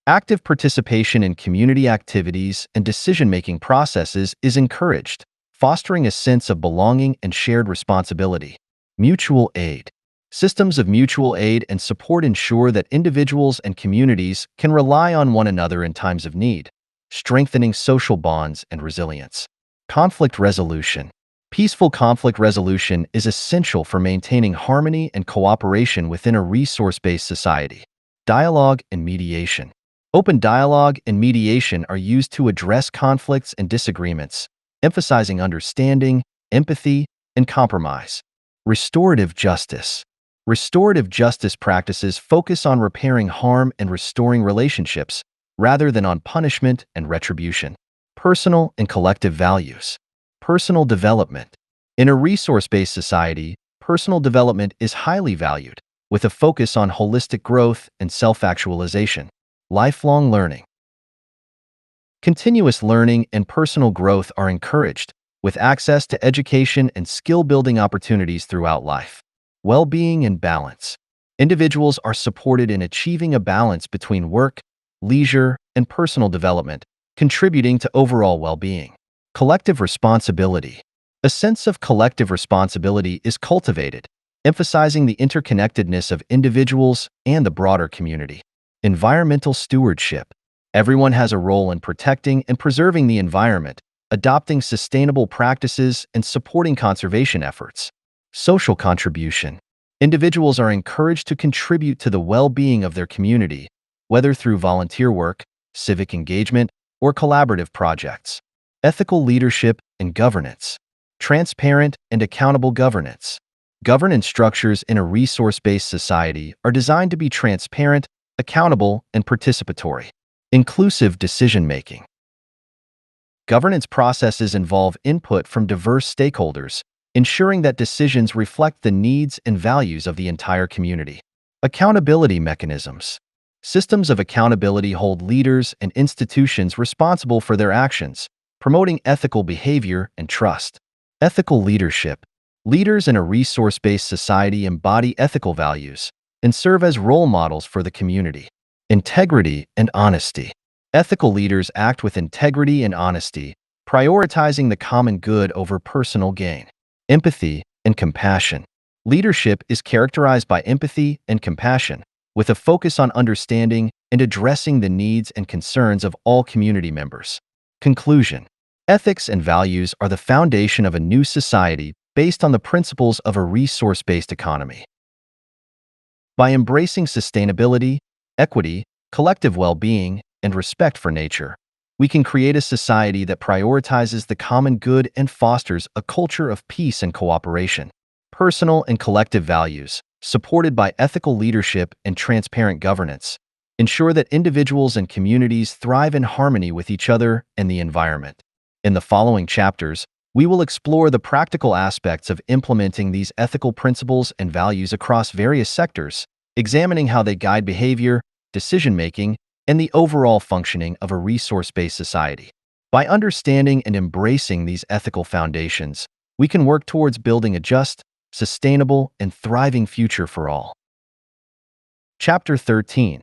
Active participation in community activities and decision-making processes is encouraged, fostering a sense of belonging and shared responsibility. Mutual aid. Systems of mutual aid and support ensure that individuals and communities can rely on one another in times of need, strengthening social bonds and resilience. Conflict resolution. Peaceful conflict resolution is essential for maintaining harmony and cooperation within a resource-based society. Dialogue and mediation. Open dialogue and mediation are used to address conflicts and disagreements, emphasizing understanding, empathy, and compromise. Restorative justice. Restorative justice practices focus on repairing harm and restoring relationships, rather than on punishment and retribution. Personal and collective values. Personal development. In a resource-based society, personal development is highly valued, with a focus on holistic growth and self-actualization. Lifelong learning. Continuous learning and personal growth are encouraged, with access to education and skill-building opportunities throughout life. Well-being and balance. Individuals are supported in achieving a balance between work, leisure, and personal development, contributing to overall well-being. Collective responsibility. A sense of collective responsibility is cultivated, emphasizing the interconnectedness of individuals and the broader community. Environmental stewardship. Everyone has a role in protecting and preserving the environment, adopting sustainable practices, and supporting conservation efforts. Social contribution. Individuals are encouraged to contribute to the well-being of their community, whether through volunteer work, civic engagement, or collaborative projects. Ethical leadership and governance. Transparent and accountable governance. Governance structures in a resource-based society are designed to be transparent, accountable, and participatory. Inclusive decision-making. Governance processes involve input from diverse stakeholders, ensuring that decisions reflect the needs and values of the entire community. Accountability mechanisms. Systems of accountability hold leaders and institutions responsible for their actions, promoting ethical behavior and trust. Ethical leadership. Leaders in a resource-based society embody ethical values and serve as role models for the community. Integrity and honesty. Ethical leaders act with integrity and honesty, prioritizing the common good over personal gain. Empathy and compassion. Leadership is characterized by empathy and compassion, with a focus on understanding and addressing the needs and concerns of all community members. Conclusion. Ethics and values are the foundation of a new society based on the principles of a resource-based economy. By embracing sustainability, equity, collective well-being, and respect for nature, we can create a society that prioritizes the common good and fosters a culture of peace and cooperation. Personal and collective values, supported by ethical leadership and transparent governance, ensure that individuals and communities thrive in harmony with each other and the environment. In the following chapters, we will explore the practical aspects of implementing these ethical principles and values across various sectors, examining how they guide behavior, decision-making, and the overall functioning of a resource-based society. By understanding and embracing these ethical foundations, we can work towards building a just, sustainable, and thriving future for all. Chapter 13.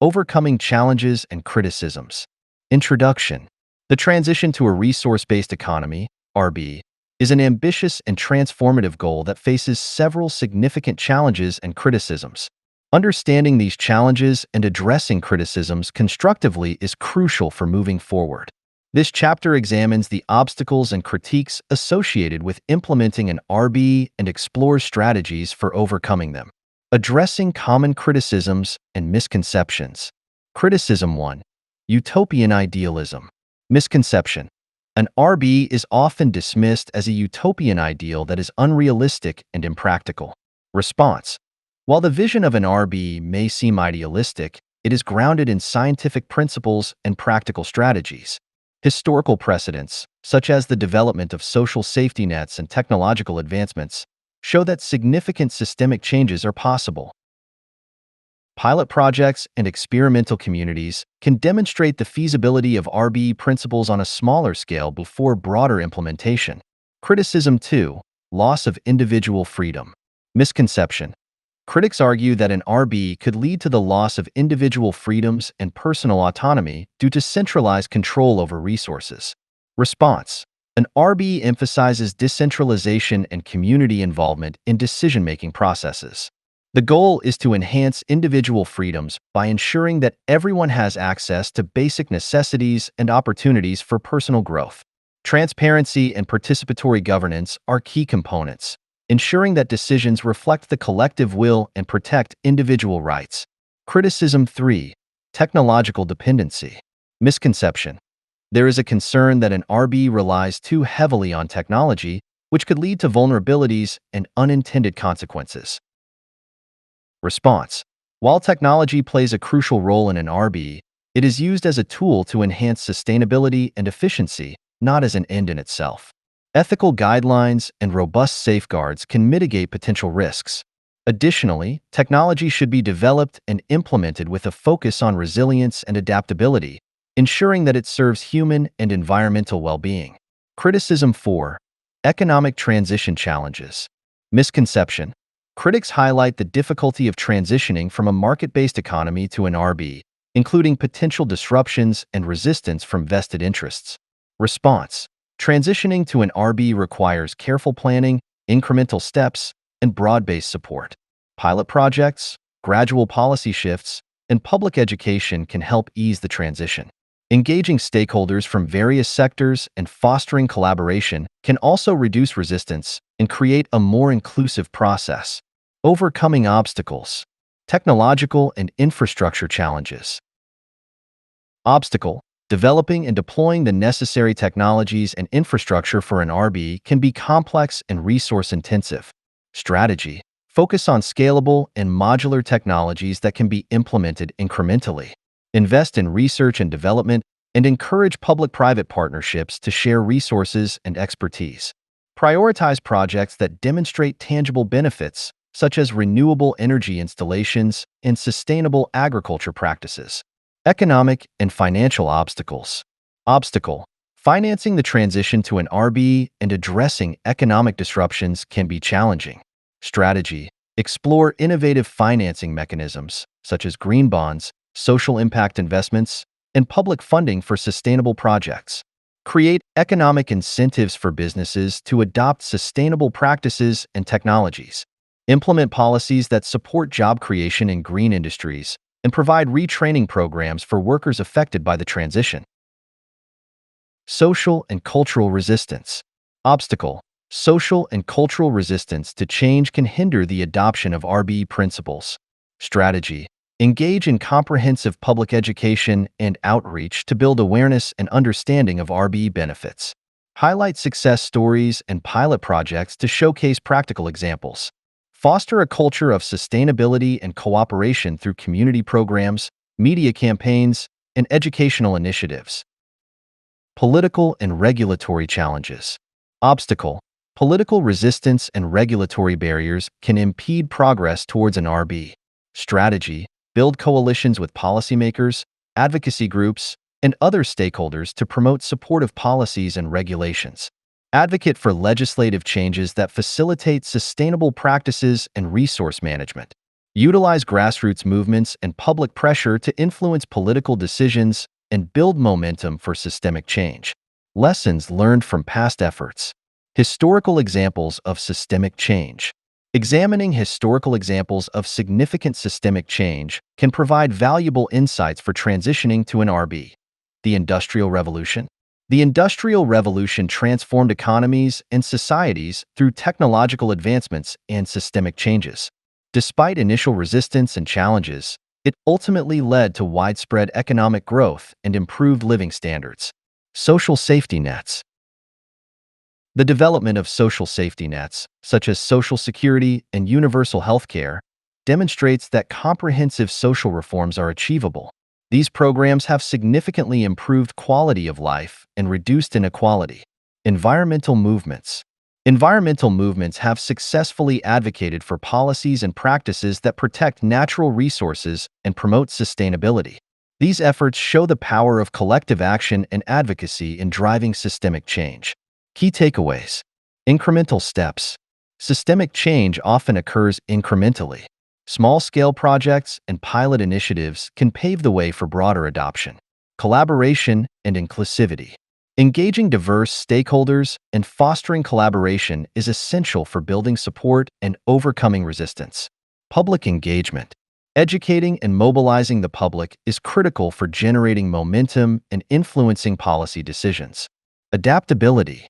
Overcoming Challenges and Criticisms. Introduction. The transition to a resource-based economy, RB, is an ambitious and transformative goal that faces several significant challenges and criticisms. Understanding these challenges and addressing criticisms constructively is crucial for moving forward. This chapter examines the obstacles and critiques associated with implementing an RB and explores strategies for overcoming them. Addressing common criticisms and misconceptions. Criticism 1. Utopian idealism. Misconception. An RB is often dismissed as a utopian ideal that is unrealistic and impractical. Response. While the vision of an RB may seem idealistic, it is grounded in scientific principles and practical strategies. Historical precedents, such as the development of social safety nets and technological advancements, show that significant systemic changes are possible. Pilot projects and experimental communities can demonstrate the feasibility of RBE principles on a smaller scale before broader implementation. Criticism 2. Loss of individual freedom. Misconception. Critics argue that an RBE could lead to the loss of individual freedoms and personal autonomy due to centralized control over resources. Response. An RBE emphasizes decentralization and community involvement in decision-making processes. The goal is to enhance individual freedoms by ensuring that everyone has access to basic necessities and opportunities for personal growth. Transparency and participatory governance are key components, ensuring that decisions reflect the collective will and protect individual rights. Criticism 3. Technological dependency. Misconception. There is a concern that an RBE relies too heavily on technology, which could lead to vulnerabilities and unintended consequences. Response. While technology plays a crucial role in an RBE, it is used as a tool to enhance sustainability and efficiency, not as an end in itself. Ethical guidelines and robust safeguards can mitigate potential risks. Additionally, technology should be developed and implemented with a focus on resilience and adaptability, ensuring that it serves human and environmental well-being. Criticism 4. Economic transition challenges. Misconception. Critics highlight the difficulty of transitioning from a market-based economy to an RBE, including potential disruptions and resistance from vested interests. Response. Transitioning to an RBE requires careful planning, incremental steps, and broad-based support. Pilot projects, gradual policy shifts, and public education can help ease the transition. Engaging stakeholders from various sectors and fostering collaboration can also reduce resistance and create a more inclusive process. Overcoming obstacles. Technological and infrastructure challenges. Obstacle. Developing and deploying the necessary technologies and infrastructure for an RBE can be complex and resource-intensive. Strategy. Focus on scalable and modular technologies that can be implemented incrementally. Invest in research and development and encourage public-private partnerships to share resources and expertise. Prioritize projects that demonstrate tangible benefits, such as renewable energy installations and sustainable agriculture practices. Economic and financial obstacles. Obstacle. Financing the transition to an RBE and addressing economic disruptions can be challenging. Strategy. Explore innovative financing mechanisms, such as green bonds, social impact investments, and public funding for sustainable projects. Create economic incentives for businesses to adopt sustainable practices and technologies. Implement policies that support job creation in green industries and provide retraining programs for workers affected by the transition. Social and cultural resistance. Obstacle. Social and cultural resistance to change can hinder the adoption of RBE principles. Strategy. Engage in comprehensive public education and outreach to build awareness and understanding of RBE benefits. Highlight success stories and pilot projects to showcase practical examples. Foster a culture of sustainability and cooperation through community programs, media campaigns, and educational initiatives. Political and regulatory challenges. Obstacle. Political resistance and regulatory barriers can impede progress towards an RBE. Strategy. Build coalitions with policymakers, advocacy groups, and other stakeholders to promote supportive policies and regulations. Advocate for legislative changes that facilitate sustainable practices and resource management. Utilize grassroots movements and public pressure to influence political decisions and build momentum for systemic change. Lessons learned from past efforts. Historical examples of systemic change. Examining historical examples of significant systemic change can provide valuable insights for transitioning to an RBE. The Industrial Revolution. The Industrial Revolution transformed economies and societies through technological advancements and systemic changes. Despite initial resistance and challenges, it ultimately led to widespread economic growth and improved living standards. Social safety nets. The development of social safety nets, such as Social Security and universal health care, demonstrates that comprehensive social reforms are achievable. These programs have significantly improved quality of life and reduced inequality. Environmental movements. Environmental movements have successfully advocated for policies and practices that protect natural resources and promote sustainability. These efforts show the power of collective action and advocacy in driving systemic change. Key takeaways. Incremental steps. Systemic change often occurs incrementally. Small-scale projects and pilot initiatives can pave the way for broader adoption. Collaboration and inclusivity. Engaging diverse stakeholders and fostering collaboration is essential for building support and overcoming resistance. Public engagement. Educating and mobilizing the public is critical for generating momentum and influencing policy decisions. Adaptability.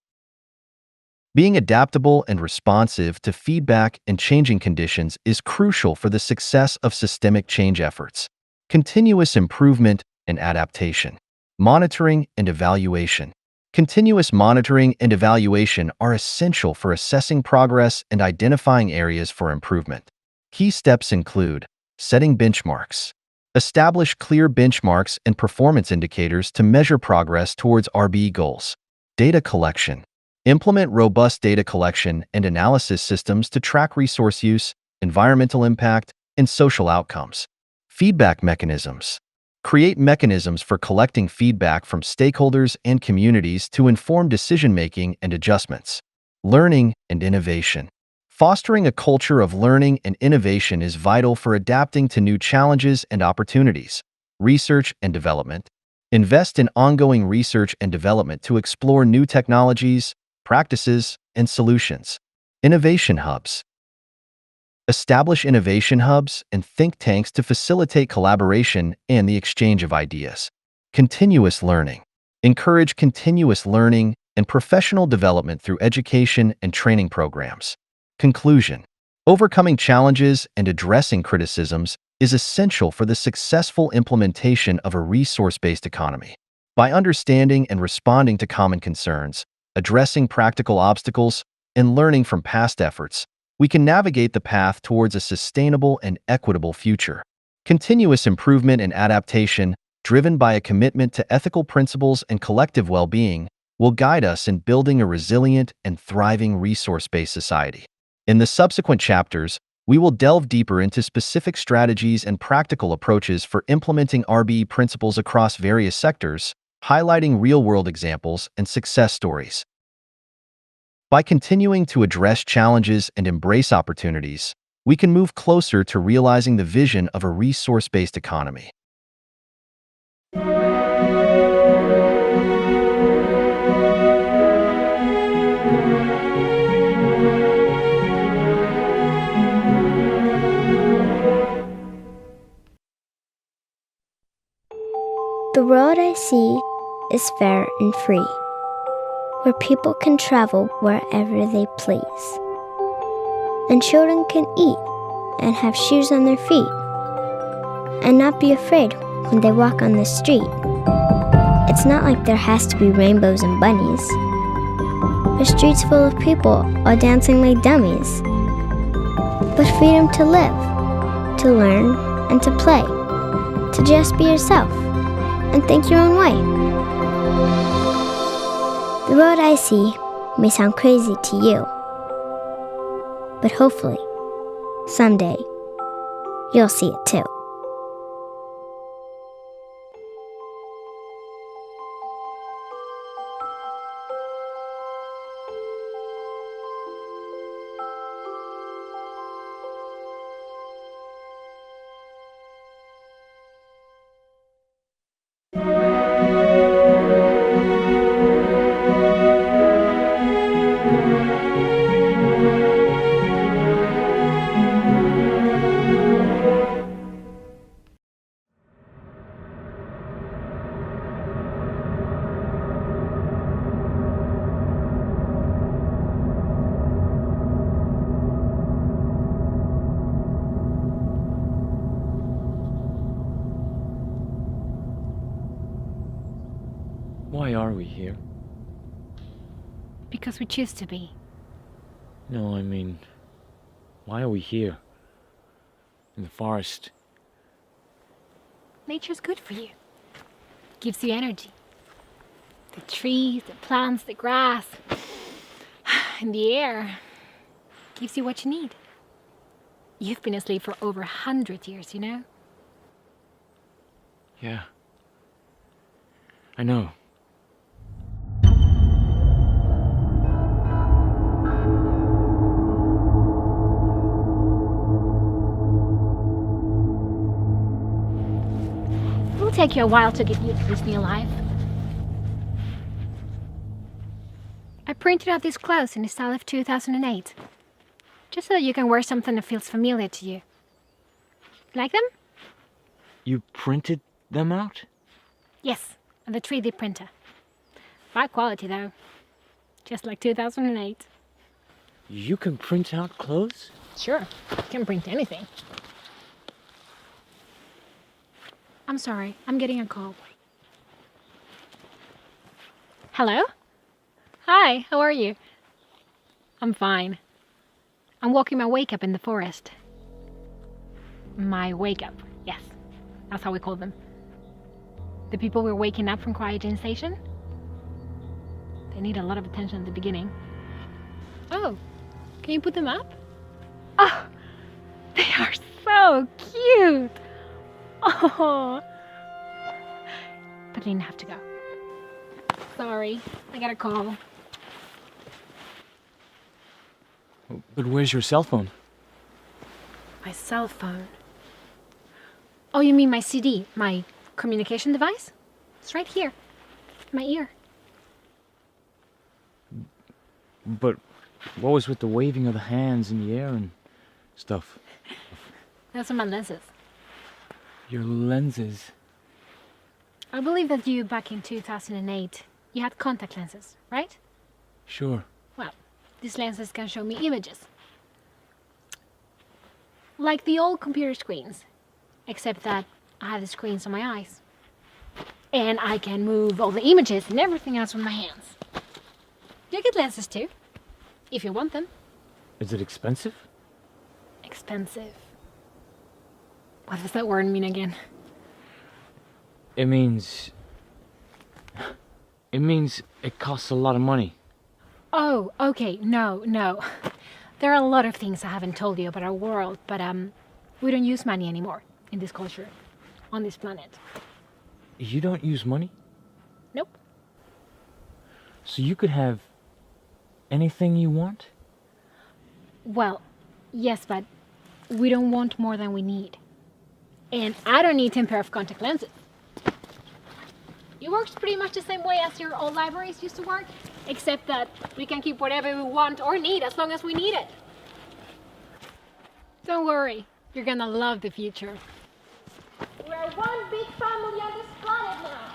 Being adaptable and responsive to feedback and changing conditions is crucial for the success of systemic change efforts. Continuous improvement and adaptation. Monitoring and evaluation. Continuous monitoring and evaluation are essential for assessing progress and identifying areas for improvement. Key steps include setting benchmarks. Establish clear benchmarks and performance indicators to measure progress towards RBE goals. Data collection. Implement robust data collection and analysis systems to track resource use, environmental impact, and social outcomes. Feedback mechanisms. Create mechanisms for collecting feedback from stakeholders and communities to inform decision-making and adjustments. Learning and innovation. Fostering a culture of learning and innovation is vital for adapting to new challenges and opportunities. Research and development. Invest in ongoing research and development to explore new technologies, practices, and solutions. Innovation hubs. Establish innovation hubs and think tanks to facilitate collaboration and the exchange of ideas. Continuous learning. Encourage continuous learning and professional development through education and training programs. Conclusion. Overcoming challenges and addressing criticisms is essential for the successful implementation of a resource-based economy. By understanding and responding to common concerns, addressing practical obstacles, and learning from past efforts, we can navigate the path towards a sustainable and equitable future. Continuous improvement and adaptation, driven by a commitment to ethical principles and collective well-being, will guide us in building a resilient and thriving resource-based society. In the subsequent chapters, we will delve deeper into specific strategies and practical approaches for implementing RBE principles across various sectors, highlighting real-world examples and success stories. By continuing to address challenges and embrace opportunities, we can move closer to realizing the vision of a resource-based economy. The world I see is fair and free, where people can travel wherever they please, and children can eat and have shoes on their feet, and not be afraid when they walk on the street. It's not like there has to be rainbows and bunnies, or streets full of people all dancing like dummies, but freedom to live, to learn, and to play, to just be yourself and think your own way. The road I see may sound crazy to you, but hopefully, someday, you'll see it too. Why are we here? Because we choose to be. No, I mean, why are we here? in the forest. Nature's good for you. Gives you energy. The trees, the plants, the grass, and the air. Gives you what you need. You've been asleep for over 100 years, you know? Yeah. I know. It'll take you a while to get used to this new life. I printed out these clothes in the style of 2008. Just so that you can wear something that feels familiar to you. Like them? You printed them out? Yes, on the 3D printer. High quality though. Just like 2008. You can print out clothes? Sure, can print anything. I'm sorry, I'm getting a call. Hello? Hi, how are you? I'm fine. I'm walking my wake up in the forest. My wake up, yes. That's how we call them. The people we're waking up from Cryogen Station. They need a lot of attention at the beginning. Oh, can you put them up? Oh, they are so cute. Oh, but I didn't have to go. Sorry, I got a call. But where's your cell phone? My cell phone. Oh, you mean my CD, my communication device? It's right here, in my ear. But what was with the waving of the hands in the air and stuff? Those are my lenses. Your lenses. I believe that you, back in 2008, you had contact lenses, right? Sure. Well, these lenses can show me images. Like the old computer screens, except that I have the screens on my eyes. And I can move all the images and everything else with my hands. You get lenses too, if you want them. Is it expensive? Expensive. What does that word mean again? It means it costs a lot of money. Oh, okay, no. There are a lot of things I haven't told you about our world, but we don't use money anymore in this culture, on this planet. You don't use money? Nope. So you could have anything you want? Well, yes, but we don't want more than we need. And I don't need 10 pair of contact lenses. It works pretty much the same way as your old libraries used to work, except that we can keep whatever we want or need as long as we need it. Don't worry, you're gonna love the future. We're one big family on this planet now.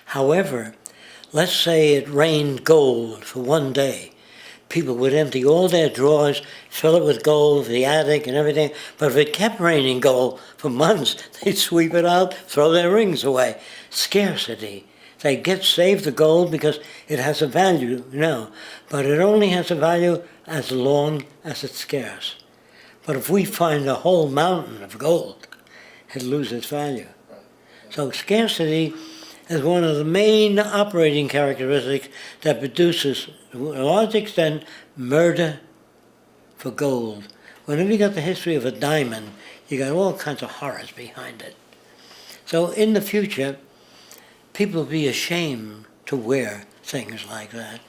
However, let's say it rained gold for one day. People would empty all their drawers, fill it with gold, the attic and everything. But if it kept raining gold for months, they'd sweep it out, throw their rings away. Scarcity. They save the gold because it has a value, but it only has a value as long as it's scarce. But if we find a whole mountain of gold, it loses value. So scarcity is one of the main operating characteristics that produces, to a large extent, murder for gold. Whenever you got the history of a diamond, you got all kinds of horrors behind it. So in the future, people will be ashamed to wear things like that.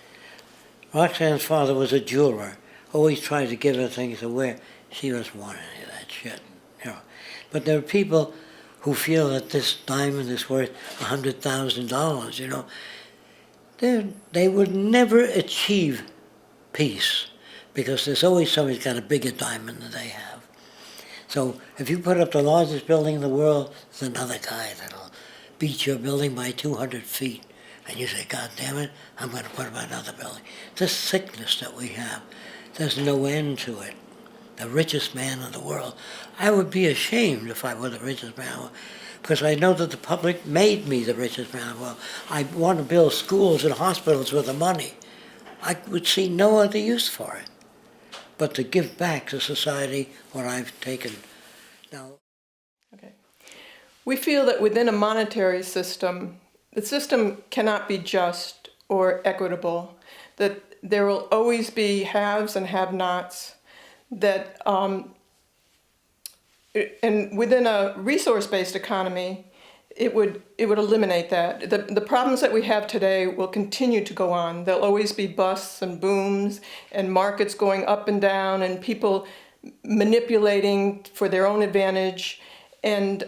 Roxanne's father was a jeweler, always tried to give her things to wear. She doesn't want any of that shit, you know. But there are people who feel that this diamond is worth $100,000, you know. They would never achieve peace because there's always somebody's got a bigger diamond than they have. So if you put up the largest building in the world, there's another guy that'll beat your building by 200 feet. And you say, God damn it, I'm going to put up another building. This sickness that we have, there's no end to it. The richest man in the world. I would be ashamed if I were the richest man in the world, because I know that the public made me the richest man in the world. I want to build schools and hospitals with the money. I would see no other use for it but to give back to society what I've taken. Now, okay. We feel that within a monetary system, the system cannot be just or equitable, that there will always be haves and have-nots, that and within a resource-based economy, it would eliminate that. The problems that we have today will continue to go on. There'll always be busts and booms and markets going up and down and people manipulating for their own advantage. And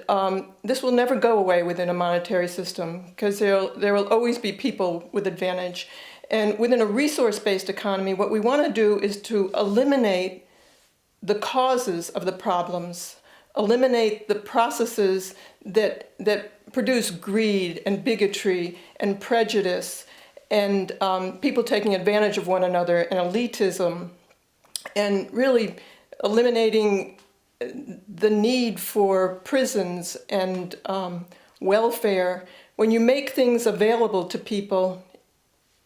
this will never go away within a monetary system because there will always be people with advantage. And within a resource-based economy, what we want to do is to eliminate the causes of the problems, eliminate the processes that produce greed and bigotry and prejudice and people taking advantage of one another and elitism, and really eliminating the need for prisons and welfare. When you make things available to people,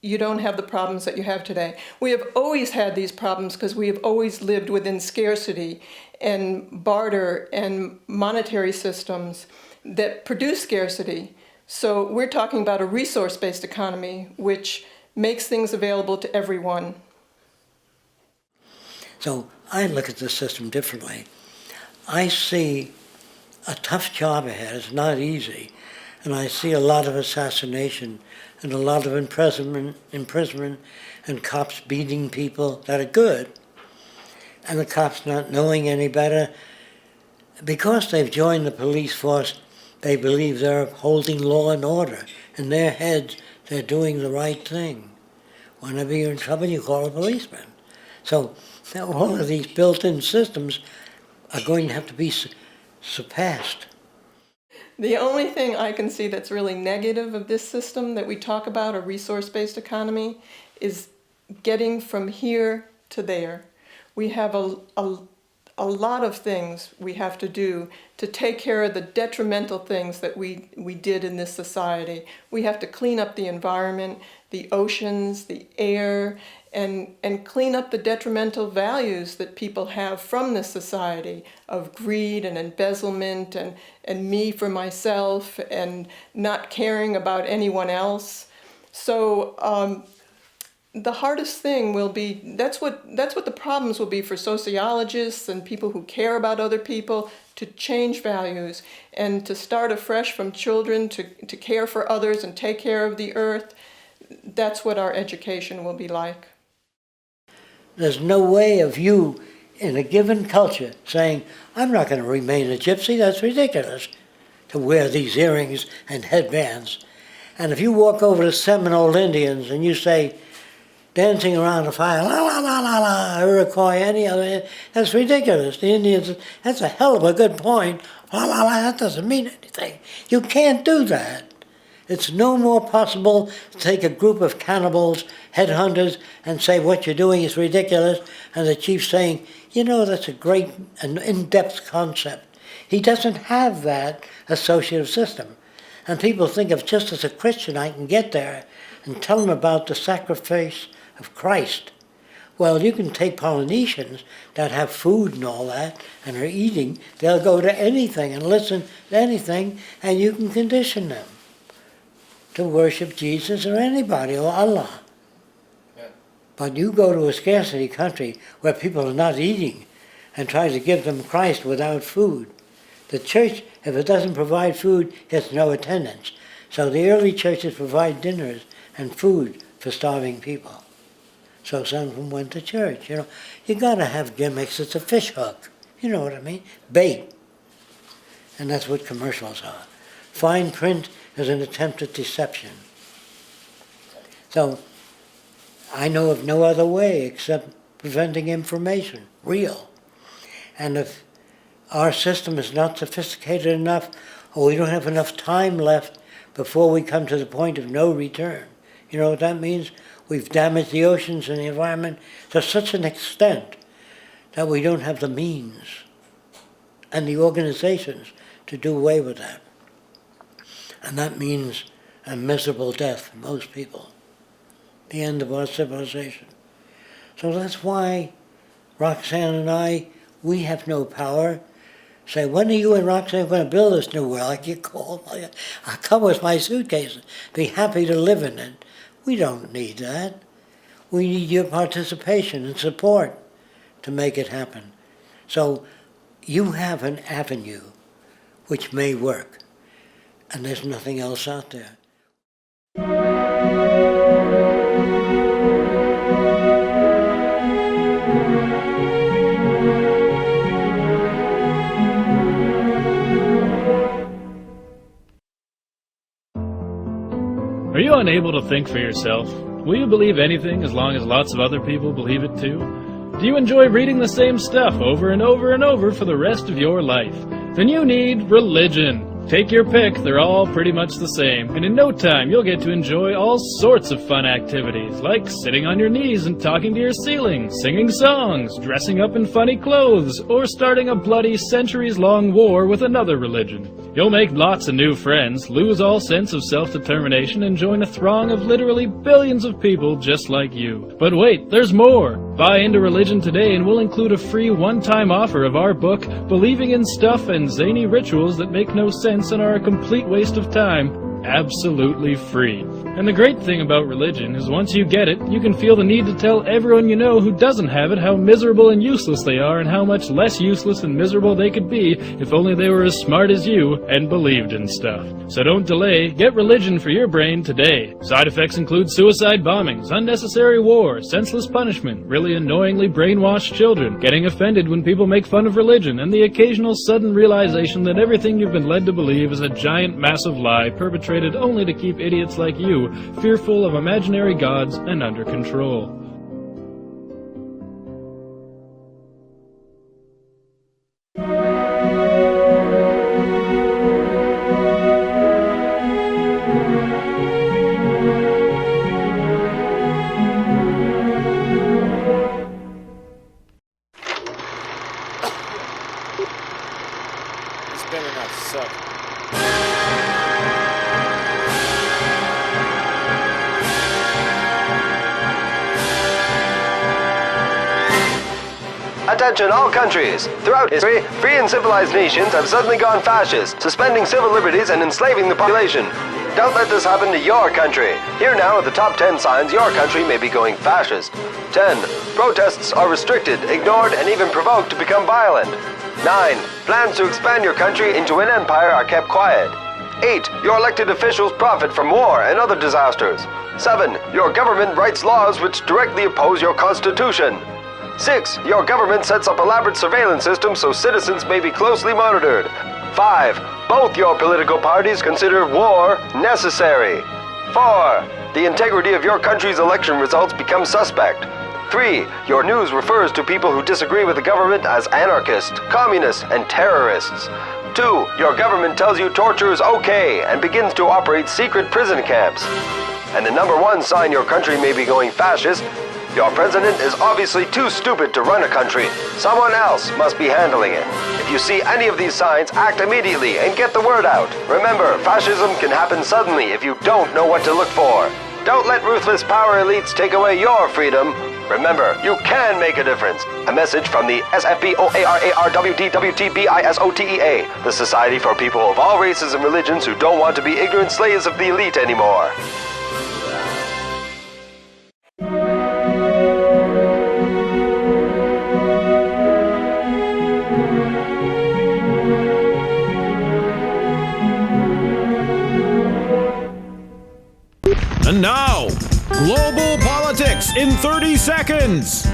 you don't have the problems that you have today. We have always had these problems because we have always lived within scarcity and barter and monetary systems that produce scarcity. So we're talking about a resource-based economy which makes things available to everyone. so I look at the system differently. I see a tough job ahead. It's not easy. And I see a lot of assassination and a lot of imprisonment and cops beating people that are good. And the cops not knowing any better. Because they've joined the police force, they believe they're upholding law and order. In their heads, they're doing the right thing. Whenever you're in trouble, you call a policeman. So all of these built-in systems are going to have to be surpassed. The only thing I can see that's really negative of this system that we talk about, a resource-based economy, is getting from here to there. We have a lot of things we have to do to take care of the detrimental things that we did in this society. We have to clean up the environment, the oceans, the air, and clean up the detrimental values that people have from this society of greed and embezzlement and me for myself and not caring about anyone else. So the hardest thing will be, that's what the problems will be for sociologists and people who care about other people, to change values and to start afresh from children to care for others and take care of the earth. That's what our education will be like. There's no way of you in a given culture saying, I'm not going to remain a gypsy. That's ridiculous to wear these earrings and headbands. And if you walk over to Seminole Indians and you say, dancing around a fire, la la la la la, Iroquois, any other, that's ridiculous. The Indians, that's a hell of a good point. La la la, that doesn't mean anything. You can't do that. It's no more possible to take a group of cannibals, headhunters, and say what you're doing is ridiculous, and the chief saying, you know, that's a great and in-depth concept. He doesn't have that associative system. And people think if just as a Christian I can get there and tell them about the sacrifice of Christ. Well, you can take Polynesians that have food and all that and are eating. They'll go to anything and listen to anything, and you can condition them to worship Jesus or anybody or Allah. Yeah. But you go to a scarcity country where people are not eating and try to give them Christ without food. The church, if it doesn't provide food, gets no attendance. So the early churches provide dinners and food for starving people. so some of them went to church. You got to have gimmicks. It's a fish hook. You know what I mean? Bait. And that's what commercials are. Fine print is an attempt at deception. So I know of no other way except presenting information, real. And if our system is not sophisticated enough, or we don't have enough time left before we come to the point of no return, you know what that means? We've damaged the oceans and the environment to such an extent that we don't have the means and the organizations to do away with that. And that means a miserable death for most people, the end of our civilization. So that's why Roxanne and I, we have no power. Say, when are you and Roxanne going to build this new world? I get called. I'll come with my suitcase and be happy to live in it. We don't need that. We need your participation and support to make it happen. So you have an avenue which may work, and there's nothing else out there. Are you unable to think for yourself? Will you believe anything as long as lots of other people believe it too? Do you enjoy reading the same stuff over and over and over for the rest of your life? Then you need religion. Take your pick, they're all pretty much the same, and in no time you'll get to enjoy all sorts of fun activities, like sitting on your knees and talking to your ceiling, singing songs, dressing up in funny clothes, or starting a bloody centuries-long war with another religion. You'll make lots of new friends, lose all sense of self-determination, and join a throng of literally billions of people just like you. But wait, there's more! Buy into religion today and we'll include a free one-time offer of our book, Believing in Stuff and Zany Rituals That Make No Sense and Are a Complete Waste of Time, absolutely free. And the great thing about religion is once you get it, you can feel the need to tell everyone you know who doesn't have it how miserable and useless they are and how much less useless and miserable they could be if only they were as smart as you and believed in stuff. So don't delay, get religion for your brain today. Side effects include suicide bombings, unnecessary war, senseless punishment, really annoyingly brainwashed children, getting offended when people make fun of religion, and the occasional sudden realization that everything you've been led to believe is a giant massive lie perpetrated only to keep idiots like you fearful of imaginary gods and under control. It's been enough, suck. Attention all countries! Throughout history, free and civilized nations have suddenly gone fascist, suspending civil liberties and enslaving the population. Don't let this happen to your country. Here now are the top 10 signs your country may be going fascist. 10. Protests are restricted, ignored, and even provoked to become violent. 9. Plans to expand your country into an empire are kept quiet. 8. Your elected officials profit from war and other disasters. 7. Your government writes laws which directly oppose your constitution. 6. Your government sets up elaborate surveillance systems so citizens may be closely monitored. 5. Both your political parties consider war necessary. 4. The integrity of your country's election results becomes suspect. 3. Your news refers to people who disagree with the government as anarchists, communists, and terrorists. 2. Your government tells you torture is okay and begins to operate secret prison camps. And the number 1 sign your country may be going fascist: your president is obviously too stupid to run a country. Someone else must be handling it. If you see any of these signs, act immediately and get the word out. Remember, fascism can happen suddenly if you don't know what to look for. Don't let ruthless power elites take away your freedom. Remember, you can make a difference. A message from the SFBOARARWDWTBISOTEA, the Society for People of All Races and Religions Who Don't Want to Be Ignorant Slaves of the Elite Anymore. And now, Global Politics politics in 30 seconds.